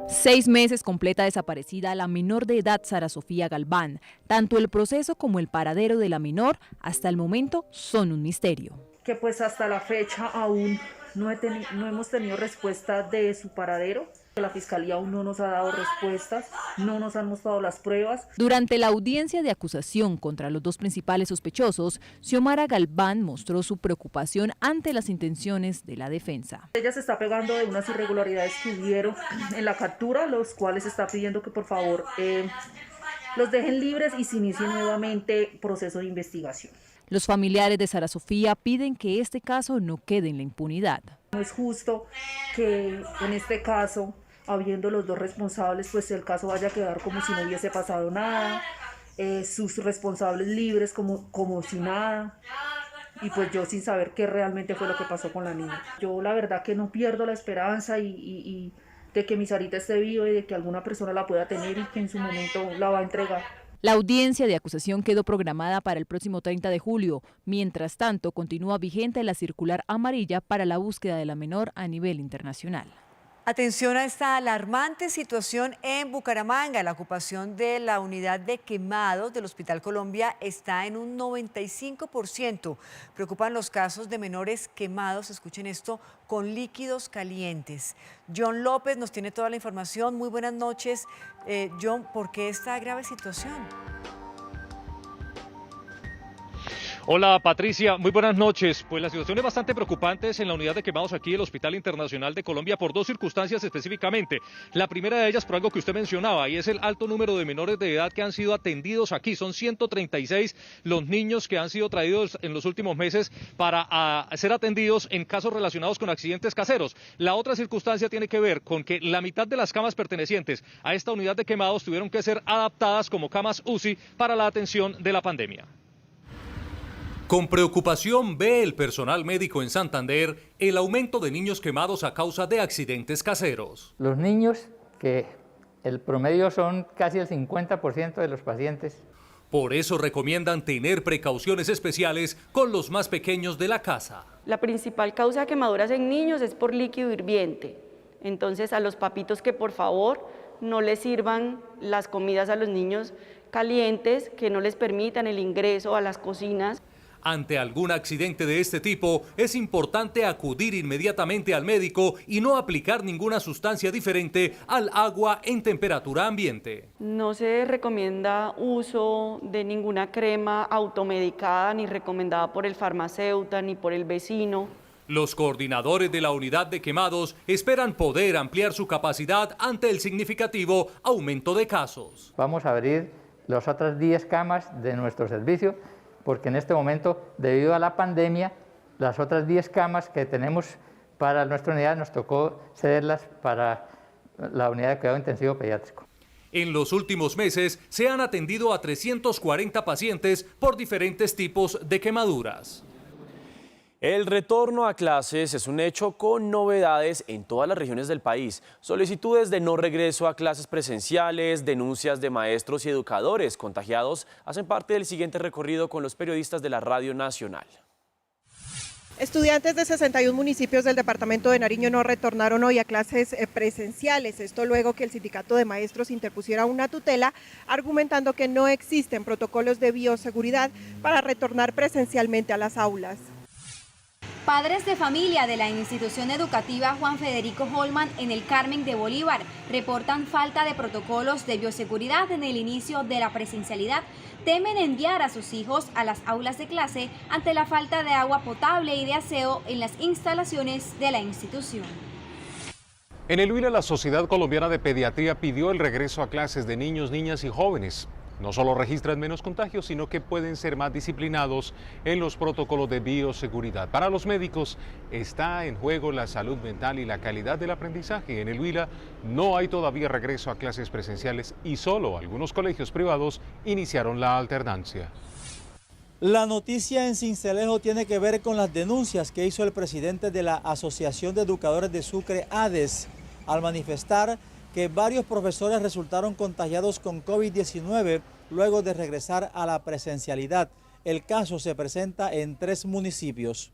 6 meses completa desaparecida la menor de edad Sara Sofía Galván. Tanto el proceso como el paradero de la menor hasta el momento son un misterio. Que pues hasta la fecha aún no hemos tenido respuesta de su paradero. La fiscalía aún no nos ha dado respuestas, no nos han mostrado las pruebas. Durante la audiencia de acusación contra los 2 principales sospechosos, Xiomara Galván mostró su preocupación ante las intenciones de la defensa. Ella se está pegando de unas irregularidades que hubieron en la captura, los cuales está pidiendo que por favor los dejen libres y se inicie nuevamente proceso de investigación. Los familiares de Sara Sofía piden que este caso no quede en la impunidad. No es justo que en este caso, habiendo los 2 responsables, pues el caso vaya a quedar como si no hubiese pasado nada, sus responsables libres como si nada, y pues yo sin saber qué realmente fue lo que pasó con la niña. Yo la verdad que no pierdo la esperanza y de que mi Sarita esté viva y de que alguna persona la pueda tener y que en su momento la va a entregar. La audiencia de acusación quedó programada para el próximo 30 de julio. Mientras tanto, continúa vigente la circular amarilla para la búsqueda de la menor a nivel internacional. Atención a esta alarmante situación en Bucaramanga. La ocupación de la unidad de quemados del Hospital Colombia está en un 95%. Preocupan los casos de menores quemados, escuchen esto, con líquidos calientes. John López nos tiene toda la información. Muy buenas noches. John, ¿por qué esta grave situación? Hola Patricia, muy buenas noches. Pues la situación es bastante preocupante en la unidad de quemados aquí del Hospital Internacional de Colombia por 2 circunstancias específicamente. La primera de ellas por algo que usted mencionaba y es el alto número de menores de edad que han sido atendidos aquí. Son 136 los niños que han sido traídos en los últimos meses para ser atendidos en casos relacionados con accidentes caseros. La otra circunstancia tiene que ver con que la mitad de las camas pertenecientes a esta unidad de quemados tuvieron que ser adaptadas como camas UCI para la atención de la pandemia. Con preocupación ve el personal médico en Santander el aumento de niños quemados a causa de accidentes caseros. Los niños, que el promedio son casi el 50% de los pacientes. Por eso recomiendan tener precauciones especiales con los más pequeños de la casa. La principal causa de quemaduras en niños es por líquido hirviente. Entonces, a los papitos que por favor no les sirvan las comidas a los niños calientes, que no les permitan el ingreso a las cocinas. Ante algún accidente de este tipo, es importante acudir inmediatamente al médico y no aplicar ninguna sustancia diferente al agua en temperatura ambiente. No se recomienda uso de ninguna crema automedicada ni recomendada por el farmacéutico ni por el vecino. Los coordinadores de la unidad de quemados esperan poder ampliar su capacidad ante el significativo aumento de casos. Vamos a abrir las otras 10 camas de nuestro servicio, porque en este momento, debido a la pandemia, las otras 10 camas que tenemos para nuestra unidad nos tocó cederlas para la unidad de cuidado intensivo pediátrico. En los últimos meses se han atendido a 340 pacientes por diferentes tipos de quemaduras. El retorno a clases es un hecho con novedades en todas las regiones del país. Solicitudes de no regreso a clases presenciales, denuncias de maestros y educadores contagiados hacen parte del siguiente recorrido con los periodistas de la Radio Nacional. Estudiantes de 61 municipios del departamento de Nariño no retornaron hoy a clases presenciales. Esto luego que el sindicato de maestros interpusiera una tutela argumentando que no existen protocolos de bioseguridad para retornar presencialmente a las aulas. Padres de familia de la institución educativa Juan Federico Holman en el Carmen de Bolívar reportan falta de protocolos de bioseguridad en el inicio de la presencialidad. Temen enviar a sus hijos a las aulas de clase ante la falta de agua potable y de aseo en las instalaciones de la institución. En el Huila, la Sociedad Colombiana de Pediatría pidió el regreso a clases de niños, niñas y jóvenes. No solo registran menos contagios, sino que pueden ser más disciplinados en los protocolos de bioseguridad. Para los médicos está en juego la salud mental y la calidad del aprendizaje. En el Huila no hay todavía regreso a clases presenciales y solo algunos colegios privados iniciaron la alternancia. La noticia en Sincelejo tiene que ver con las denuncias que hizo el presidente de la Asociación de Educadores de Sucre, ADES, al manifestar que varios profesores resultaron contagiados con COVID-19 luego de regresar a la presencialidad. El caso se presenta en 3 municipios.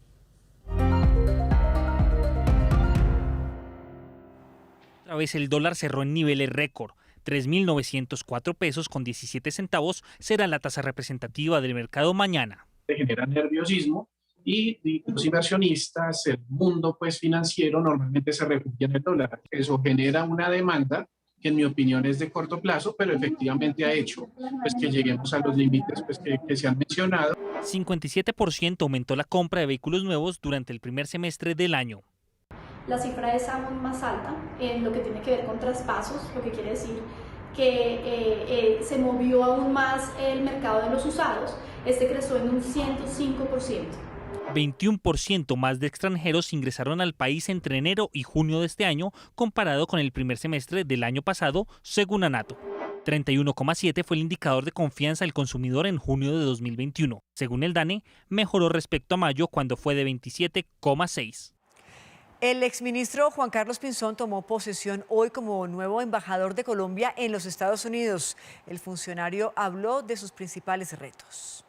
Otra vez el dólar cerró en niveles récord. 3.904 pesos con 17 centavos será la tasa representativa del mercado mañana. Genera nerviosismo y los inversionistas, el mundo pues financiero normalmente se refugia en el dólar. Eso genera una demanda que en mi opinión es de corto plazo, pero efectivamente ha hecho pues, que lleguemos a los límites pues, que se han mencionado. 57% aumentó la compra de vehículos nuevos durante el primer semestre del año. La cifra es aún más alta en lo que tiene que ver con traspasos, lo que quiere decir que se movió aún más el mercado de los usados. Este creció en un 105%. 21% más de extranjeros ingresaron al país entre enero y junio de este año, comparado con el primer semestre del año pasado, según ANATO. 31,7 fue el indicador de confianza del consumidor en junio de 2021. Según el DANE, mejoró respecto a mayo, cuando fue de 27,6. El exministro Juan Carlos Pinzón tomó posesión hoy como nuevo embajador de Colombia en los Estados Unidos. El funcionario habló de sus principales retos.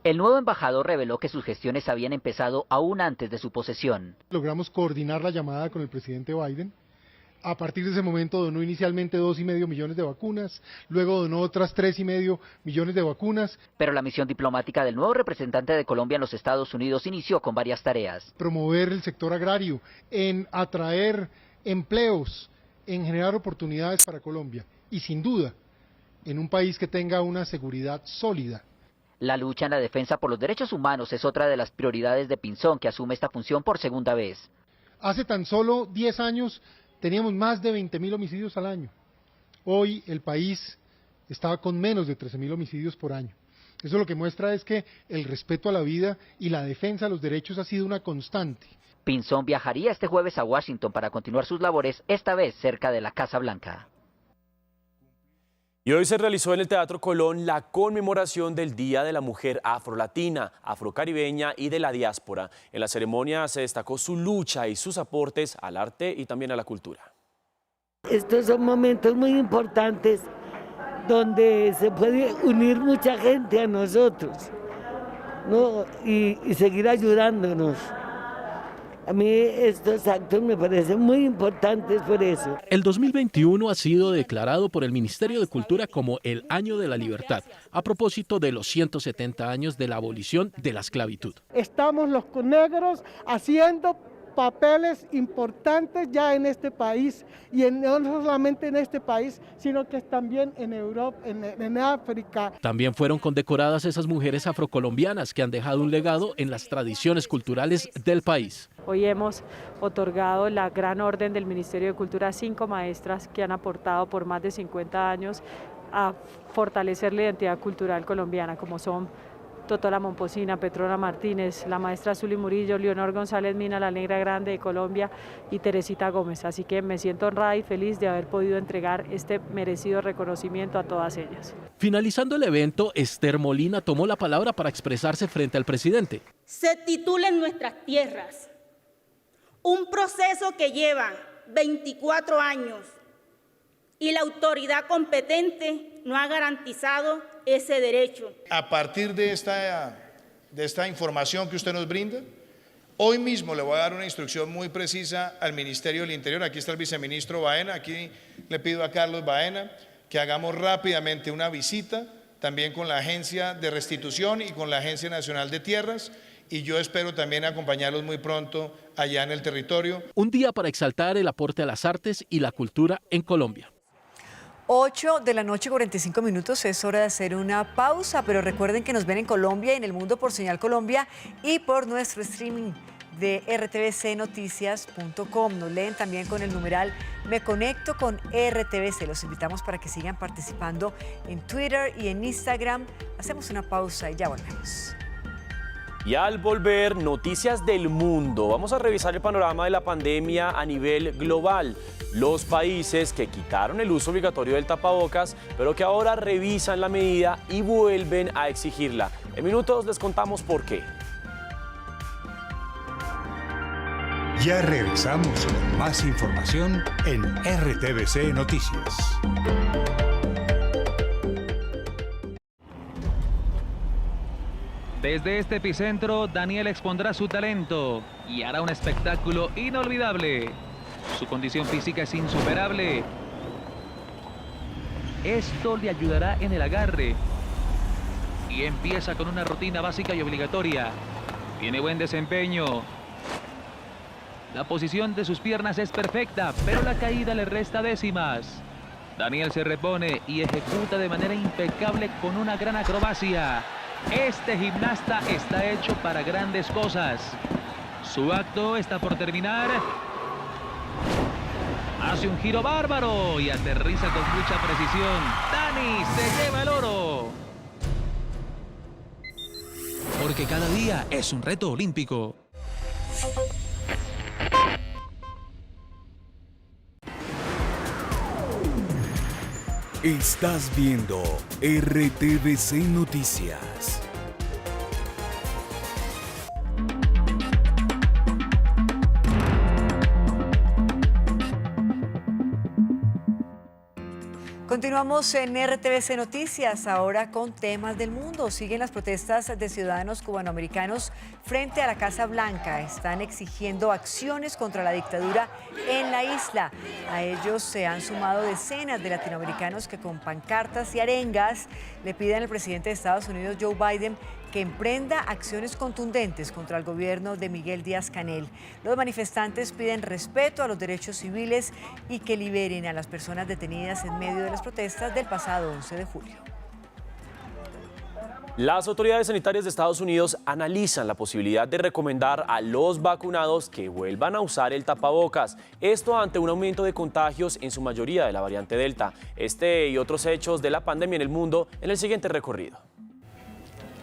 El nuevo embajador reveló que sus gestiones habían empezado aún antes de su posesión. Logramos coordinar la llamada con el presidente Biden. A partir de ese momento donó inicialmente 2,5 millones de vacunas, luego donó otras 3,5 millones de vacunas. Pero la misión diplomática del nuevo representante de Colombia en los Estados Unidos inició con varias tareas. Promover el sector agrario, en atraer empleos, en generar oportunidades para Colombia y sin duda en un país que tenga una seguridad sólida. La lucha en la defensa por los derechos humanos es otra de las prioridades de Pinzón, que asume esta función por segunda vez. Hace tan solo 10 años teníamos más de 20.000 homicidios al año. Hoy el país está con menos de 13.000 homicidios por año. Eso lo que muestra es que el respeto a la vida y la defensa de los derechos ha sido una constante. Pinzón viajaría este jueves a Washington para continuar sus labores, esta vez cerca de la Casa Blanca. Y hoy se realizó en el Teatro Colón la conmemoración del Día de la Mujer Afrolatina, Afrocaribeña y de la Diáspora. En la ceremonia se destacó su lucha y sus aportes al arte y también a la cultura. Estos son momentos muy importantes donde se puede unir mucha gente a nosotros, ¿no? y seguir ayudándonos. A mí estos actos me parecen muy importantes por eso. El 2021 ha sido declarado por el Ministerio de Cultura como el Año de la Libertad, a propósito de los 170 años de la abolición de la esclavitud. Estamos los negros haciendo papeles importantes ya en este país, y no solamente en este país, sino que también en Europa, en África. También fueron condecoradas esas mujeres afrocolombianas que han dejado un legado en las tradiciones culturales del país. Hoy hemos otorgado la Gran Orden del Ministerio de Cultura a 5 maestras que han aportado por más de 50 años a fortalecer la identidad cultural colombiana, como son Totola Momposina, Petrona Martínez, la maestra Zuli Murillo, Leonor González Mina, la Negra Grande de Colombia, y Teresita Gómez. Así que me siento honrada y feliz de haber podido entregar este merecido reconocimiento a todas ellas. Finalizando el evento, Esther Molina tomó la palabra para expresarse frente al presidente. Se titula En nuestras tierras, un proceso que lleva 24 años y la autoridad competente no ha garantizado ese derecho. A partir de esta información que usted nos brinda, hoy mismo le voy a dar una instrucción muy precisa al Ministerio del Interior. Aquí está el viceministro Baena, aquí le pido a Carlos Baena que hagamos rápidamente una visita también con la Agencia de Restitución y con la Agencia Nacional de Tierras, y yo espero también acompañarlos muy pronto allá en el territorio. Un día para exaltar el aporte a las artes y la cultura en Colombia. 8 de la noche, 45 minutos, es hora de hacer una pausa, pero recuerden que nos ven en Colombia y en el mundo por Señal Colombia y por nuestro streaming de rtbcnoticias.com. Nos leen también con el numeral Me Conecto con RTBC. Los invitamos para que sigan participando en Twitter y en Instagram. Hacemos una pausa y ya volvemos. Y al volver, noticias del mundo. Vamos a revisar el panorama de la pandemia a nivel global. Los países que quitaron el uso obligatorio del tapabocas, pero que ahora revisan la medida y vuelven a exigirla. En minutos les contamos por qué. Ya regresamos con más información en RTBC Noticias. Desde este epicentro, Daniel expondrá su talento y hará un espectáculo inolvidable. Su condición física es insuperable. Esto le ayudará en el agarre. Y empieza con una rutina básica y obligatoria. Tiene buen desempeño. La posición de sus piernas es perfecta, pero la caída le resta décimas. Daniel se repone y ejecuta de manera impecable con una gran acrobacia. Este gimnasta está hecho para grandes cosas. Su acto está por terminar. Hace un giro bárbaro y aterriza con mucha precisión. Dani se lleva el oro. Porque cada día es un reto olímpico. Estás viendo RTBC Noticias. Continuamos en RTBC Noticias, ahora con temas del mundo. Siguen las protestas de ciudadanos cubanoamericanos frente a la Casa Blanca. Están exigiendo acciones contra la dictadura en la isla. A ellos se han sumado decenas de latinoamericanos que con pancartas y arengas le piden al presidente de Estados Unidos, Joe Biden, que emprenda acciones contundentes contra el gobierno de Miguel Díaz-Canel. Los manifestantes piden respeto a los derechos civiles y que liberen a las personas detenidas en medio de las protestas del pasado 11 de julio. Las autoridades sanitarias de Estados Unidos analizan la posibilidad de recomendar a los vacunados que vuelvan a usar el tapabocas. Esto ante un aumento de contagios en su mayoría de la variante Delta. Este y otros hechos de la pandemia en el mundo en el siguiente recorrido.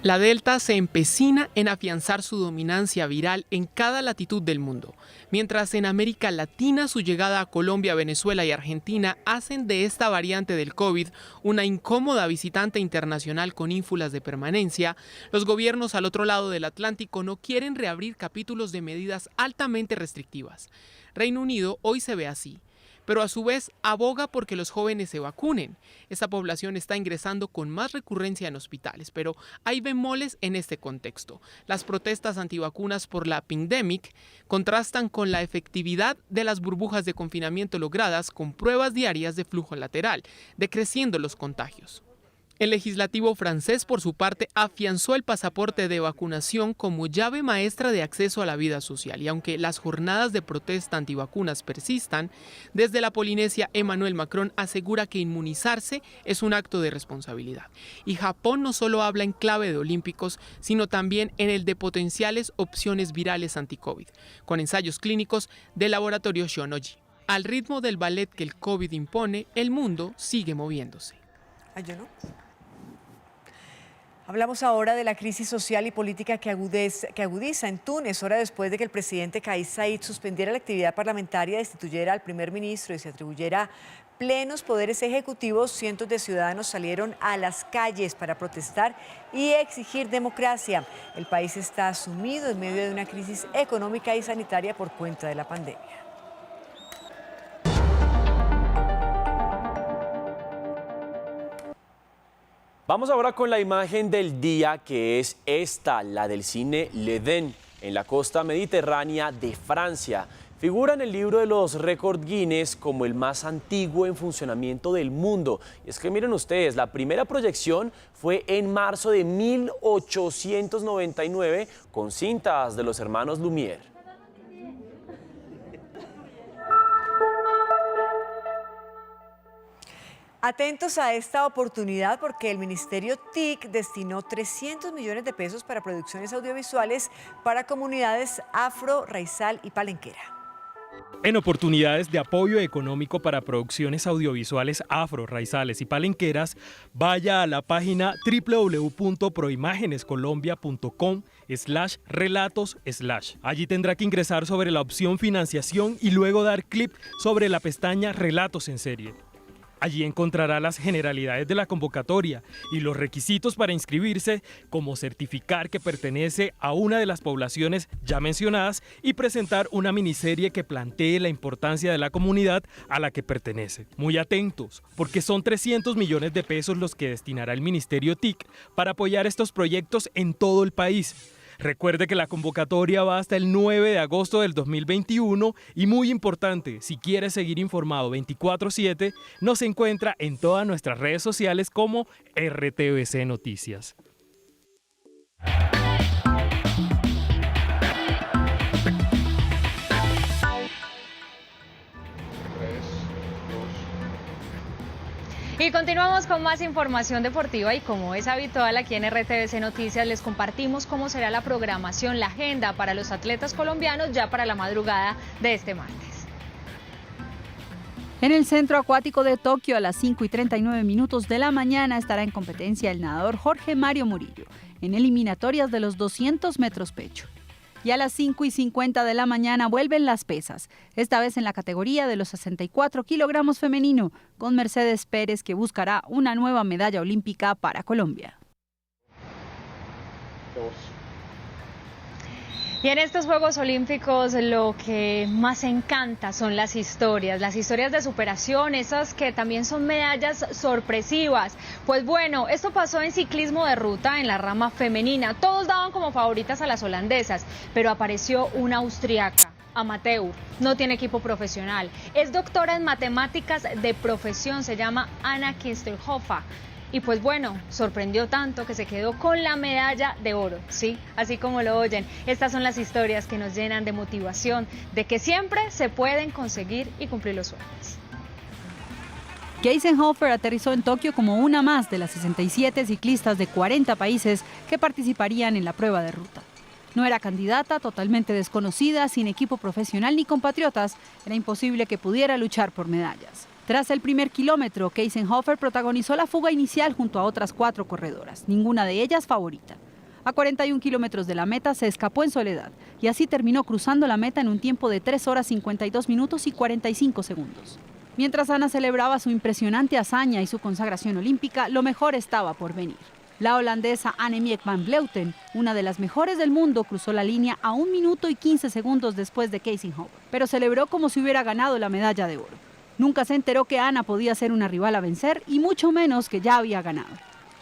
La Delta se empecina en afianzar su dominancia viral en cada latitud del mundo, mientras en América Latina su llegada a Colombia, Venezuela y Argentina hacen de esta variante del COVID una incómoda visitante internacional con ínfulas de permanencia. Los gobiernos al otro lado del Atlántico no quieren reabrir capítulos de medidas altamente restrictivas. Reino Unido hoy se ve así. pero a su vez aboga porque los jóvenes se vacunen. Esta población está ingresando con más recurrencia en hospitales, pero hay bemoles en este contexto. Las protestas antivacunas por la pandemia contrastan con la efectividad de las burbujas de confinamiento logradas con pruebas diarias de flujo lateral, decreciendo los contagios. El legislativo francés, por su parte, afianzó el pasaporte de vacunación como llave maestra de acceso a la vida social. Y aunque las jornadas de protesta antivacunas persistan, desde la Polinesia Emmanuel Macron asegura que inmunizarse es un acto de responsabilidad. Y Japón no solo habla en clave de olímpicos, sino también en el de potenciales opciones virales anti-COVID, con ensayos clínicos del laboratorio Shionogi. Al ritmo del ballet que el COVID impone, el mundo sigue moviéndose. Ay, yo no. Hablamos ahora de la crisis social y política que agudiza en Túnez, hora después de que el presidente Kais Saied suspendiera la actividad parlamentaria, destituyera al primer ministro y se atribuyera plenos poderes ejecutivos. Cientos de ciudadanos salieron a las calles para protestar y exigir democracia. El país está sumido en medio de una crisis económica y sanitaria por cuenta de la pandemia. Vamos ahora con la imagen del día, que es esta, la del cine l'Eden, en la costa mediterránea de Francia. Figura en el libro de los récords Guinness como el más antiguo en funcionamiento del mundo. Y es que miren ustedes, la primera proyección fue en marzo de 1899 con cintas de los hermanos Lumière. Atentos a esta oportunidad porque el Ministerio TIC destinó 300 millones de pesos para producciones audiovisuales para comunidades afro, raizal y palenquera. En oportunidades de apoyo económico para producciones audiovisuales afro, raizales y palenqueras, vaya a la página www.proimagenescolombia.com/relatos/. Allí tendrá que ingresar sobre la opción financiación y luego dar clic sobre la pestaña Relatos en serie. Allí encontrará las generalidades de la convocatoria y los requisitos para inscribirse, como certificar que pertenece a una de las poblaciones ya mencionadas y presentar una miniserie que plantee la importancia de la comunidad a la que pertenece. Muy atentos, porque son 300 millones de pesos los que destinará el Ministerio TIC para apoyar estos proyectos en todo el país. Recuerde que la convocatoria va hasta el 9 de agosto del 2021 y muy importante, si quiere seguir informado 24/7, nos encuentra en todas nuestras redes sociales como RTVC Noticias. Y continuamos con más información deportiva y como es habitual aquí en RTVC Noticias les compartimos cómo será la programación, la agenda para los atletas colombianos ya para la madrugada de este martes. En el Centro Acuático de Tokio a las 5:39 de la mañana estará en competencia el nadador Jorge Mario Murillo en eliminatorias de los 200 metros pecho. Y a las 5:50 de la mañana vuelven las pesas, esta vez en la categoría de los 64 kilogramos femenino, con Mercedes Pérez que buscará una nueva medalla olímpica para Colombia. Y en estos Juegos Olímpicos lo que más encanta son las historias de superación, esas que también son medallas sorpresivas. Pues bueno, esto pasó en ciclismo de ruta en la rama femenina. Todos daban como favoritas a las holandesas, pero apareció una austriaca, amateur, no tiene equipo profesional. Es doctora en matemáticas de profesión, se llama Anna Kistelhofer. Y pues bueno, sorprendió tanto que se quedó con la medalla de oro, sí, así como lo oyen. Estas son las historias que nos llenan de motivación, de que siempre se pueden conseguir y cumplir los sueños. Kistelhofer aterrizó en Tokio como una más de las 67 ciclistas de 40 países que participarían en la prueba de ruta. No era candidata, totalmente desconocida, sin equipo profesional ni compatriotas, era imposible que pudiera luchar por medallas. Tras el primer kilómetro, Kistelhofer protagonizó la fuga inicial junto a otras 4 corredoras, ninguna de ellas favorita. A 41 kilómetros de la meta se escapó en soledad y así terminó cruzando la meta en un tiempo de 3 horas 52 minutos y 45 segundos. Mientras Ana celebraba su impresionante hazaña y su consagración olímpica, lo mejor estaba por venir. La holandesa Annemiek van Vleuten, una de las mejores del mundo, cruzó la línea a 1 minuto y 15 segundos después de Kistelhofer, pero celebró como si hubiera ganado la medalla de oro. Nunca se enteró que Ana podía ser una rival a vencer y mucho menos que ya había ganado.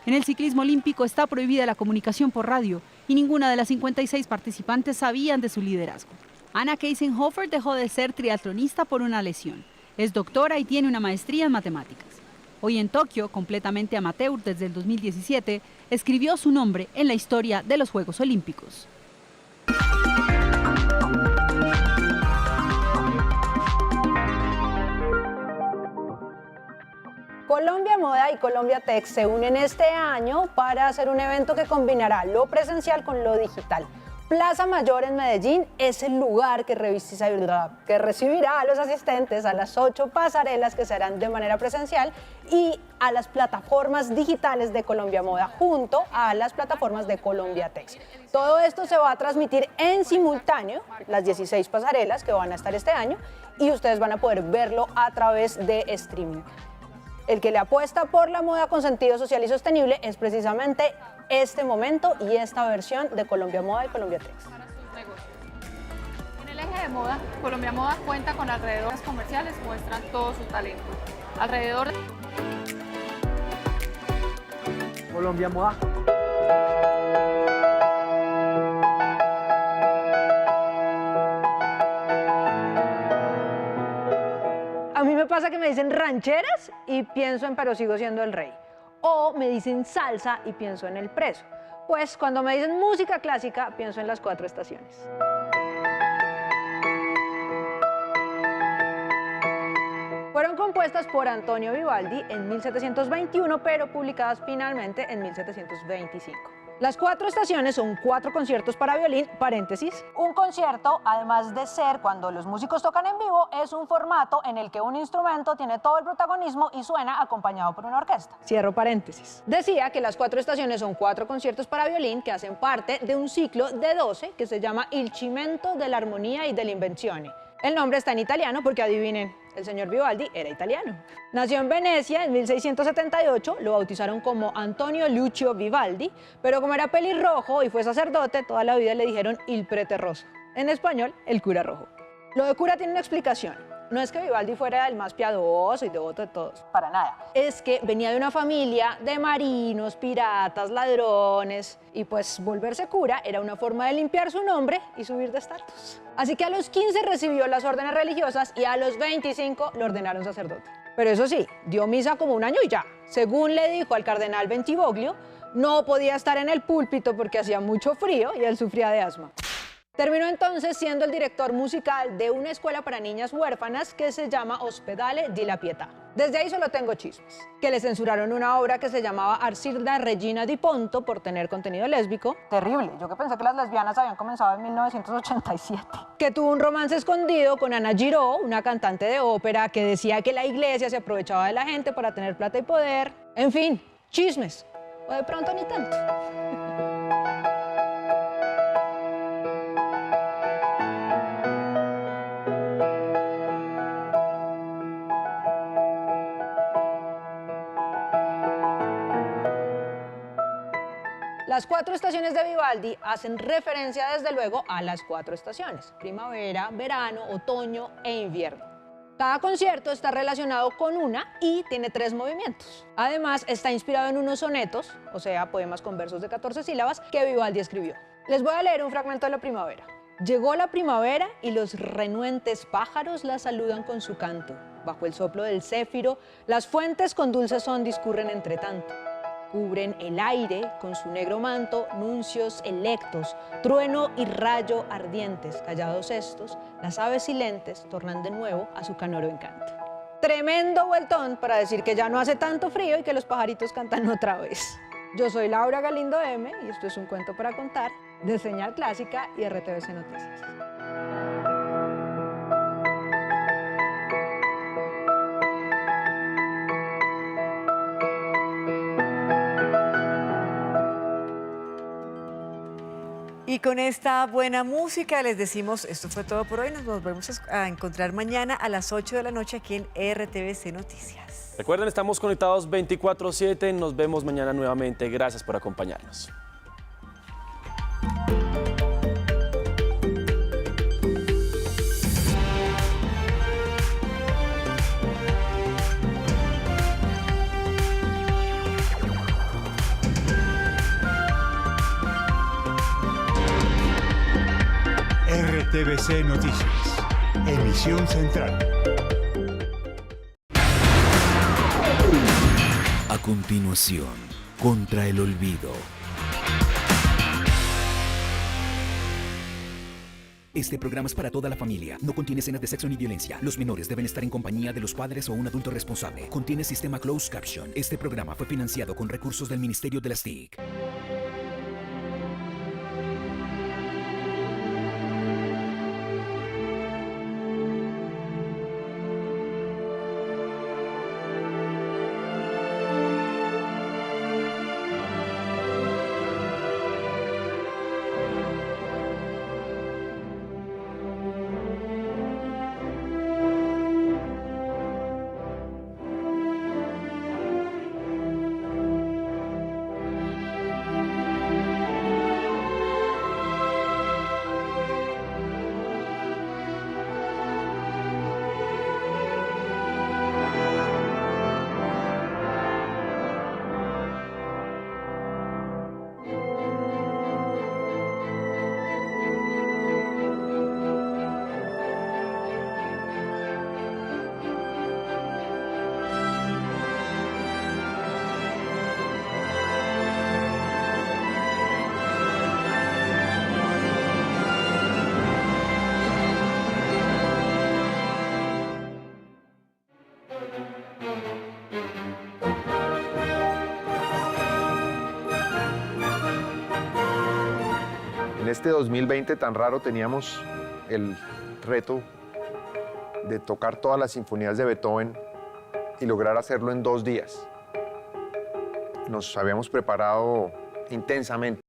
En el ciclismo olímpico está prohibida la comunicación por radio y ninguna de las 56 participantes sabían de su liderazgo. Anna Keisenhofer dejó de ser triatlonista por una lesión. Es doctora y tiene una maestría en matemáticas. Hoy en Tokio, completamente amateur desde el 2017, escribió su nombre en la historia de los Juegos Olímpicos. Colombia Moda y Colombia Tech se unen este año para hacer un evento que combinará lo presencial con lo digital. Plaza Mayor en Medellín es el lugar que recibirá a los asistentes a las 8 pasarelas que serán de manera presencial y a las plataformas digitales de Colombia Moda junto a las plataformas de Colombia Tech. Todo esto se va a transmitir en simultáneo, las 16 pasarelas que van a estar este año, y ustedes van a poder verlo a través de streaming. El que le apuesta por la moda con sentido social y sostenible es precisamente este momento y esta versión de Colombia Moda y Colombia Tech. En el eje de moda, Colombia Moda cuenta con alrededor de comerciales, muestran todo su talento. Alrededor de Colombia Moda. A mí me pasa que me dicen rancheras y pienso en Pero sigo siendo el rey. O me dicen salsa y pienso en El Preso. Pues cuando me dicen música clásica, pienso en Las Cuatro Estaciones. Fueron compuestas por Antonio Vivaldi en 1721, pero publicadas finalmente en 1725. Las Cuatro Estaciones son 4 conciertos para violín, paréntesis. Un concierto, además de ser cuando los músicos tocan en vivo, es un formato en el que un instrumento tiene todo el protagonismo y suena acompañado por una orquesta. Cierro paréntesis. Decía que las 4 estaciones son 4 conciertos para violín que hacen parte de un ciclo de 12 que se llama Il Cimento dell'Armonia y dell'Invenzione. El nombre está en italiano porque adivinen, el señor Vivaldi era italiano. Nació en Venecia en 1678, lo bautizaron como Antonio Lucio Vivaldi, pero como era pelirrojo y fue sacerdote, toda la vida le dijeron Il Prete Rosso. En español, el cura rojo. Lo de cura tiene una explicación. No es que Vivaldi fuera el más piadoso y devoto de todos, para nada. Es que venía de una familia de marinos, piratas, ladrones, y pues volverse cura era una forma de limpiar su nombre y subir de estatus. Así que a los 15 recibió las órdenes religiosas y a los 25 lo ordenaron sacerdote. Pero eso sí, dio misa como un año y ya. Según le dijo al cardenal Bentivoglio, no podía estar en el púlpito porque hacía mucho frío y él sufría de asma. Terminó entonces siendo el director musical de una escuela para niñas huérfanas que se llama Ospedale di la Pietà. Desde ahí solo tengo chismes. Que le censuraron una obra que se llamaba Arsirda Regina di Ponto por tener contenido lésbico. Terrible, yo que pensé que las lesbianas habían comenzado en 1987. Que tuvo un romance escondido con Ana Giró, una cantante de ópera que decía que la iglesia se aprovechaba de la gente para tener plata y poder. En fin, chismes. O de pronto ni tanto. Las 4 estaciones de Vivaldi hacen referencia desde luego a las 4 estaciones: primavera, verano, otoño e invierno. Cada concierto está relacionado con una y tiene 3 movimientos. Además, está inspirado en unos sonetos, o sea, poemas con versos de 14 sílabas, que Vivaldi escribió. Les voy a leer un fragmento de la primavera. Llegó la primavera y los renuentes pájaros la saludan con su canto. Bajo el soplo del céfiro, las fuentes con dulce son discurren entre tanto. Cubren el aire con su negro manto nuncios electos, trueno y rayo ardientes, callados estos, las aves silentes tornan de nuevo a su canoro encanto. Tremendo vueltón para decir que ya no hace tanto frío y que los pajaritos cantan otra vez. Yo soy Laura Galindo M y esto es Un Cuento para Contar de Señal Clásica y RTVC Noticias. Y con esta buena música les decimos, esto fue todo por hoy. Nos volvemos a encontrar mañana a las 8 de la noche aquí en RTVC Noticias. Recuerden, estamos conectados 24/7. Nos vemos mañana nuevamente. Gracias por acompañarnos. RTBC Noticias. Emisión central. A continuación, contra el olvido. Este programa es para toda la familia. No contiene escenas de sexo ni violencia. Los menores deben estar en compañía de los padres o un adulto responsable. Contiene sistema closed caption. Este programa fue financiado con recursos del Ministerio de las TIC. En este 2020 tan raro teníamos el reto de tocar todas las sinfonías de Beethoven y lograr hacerlo en 2 días. Nos habíamos preparado intensamente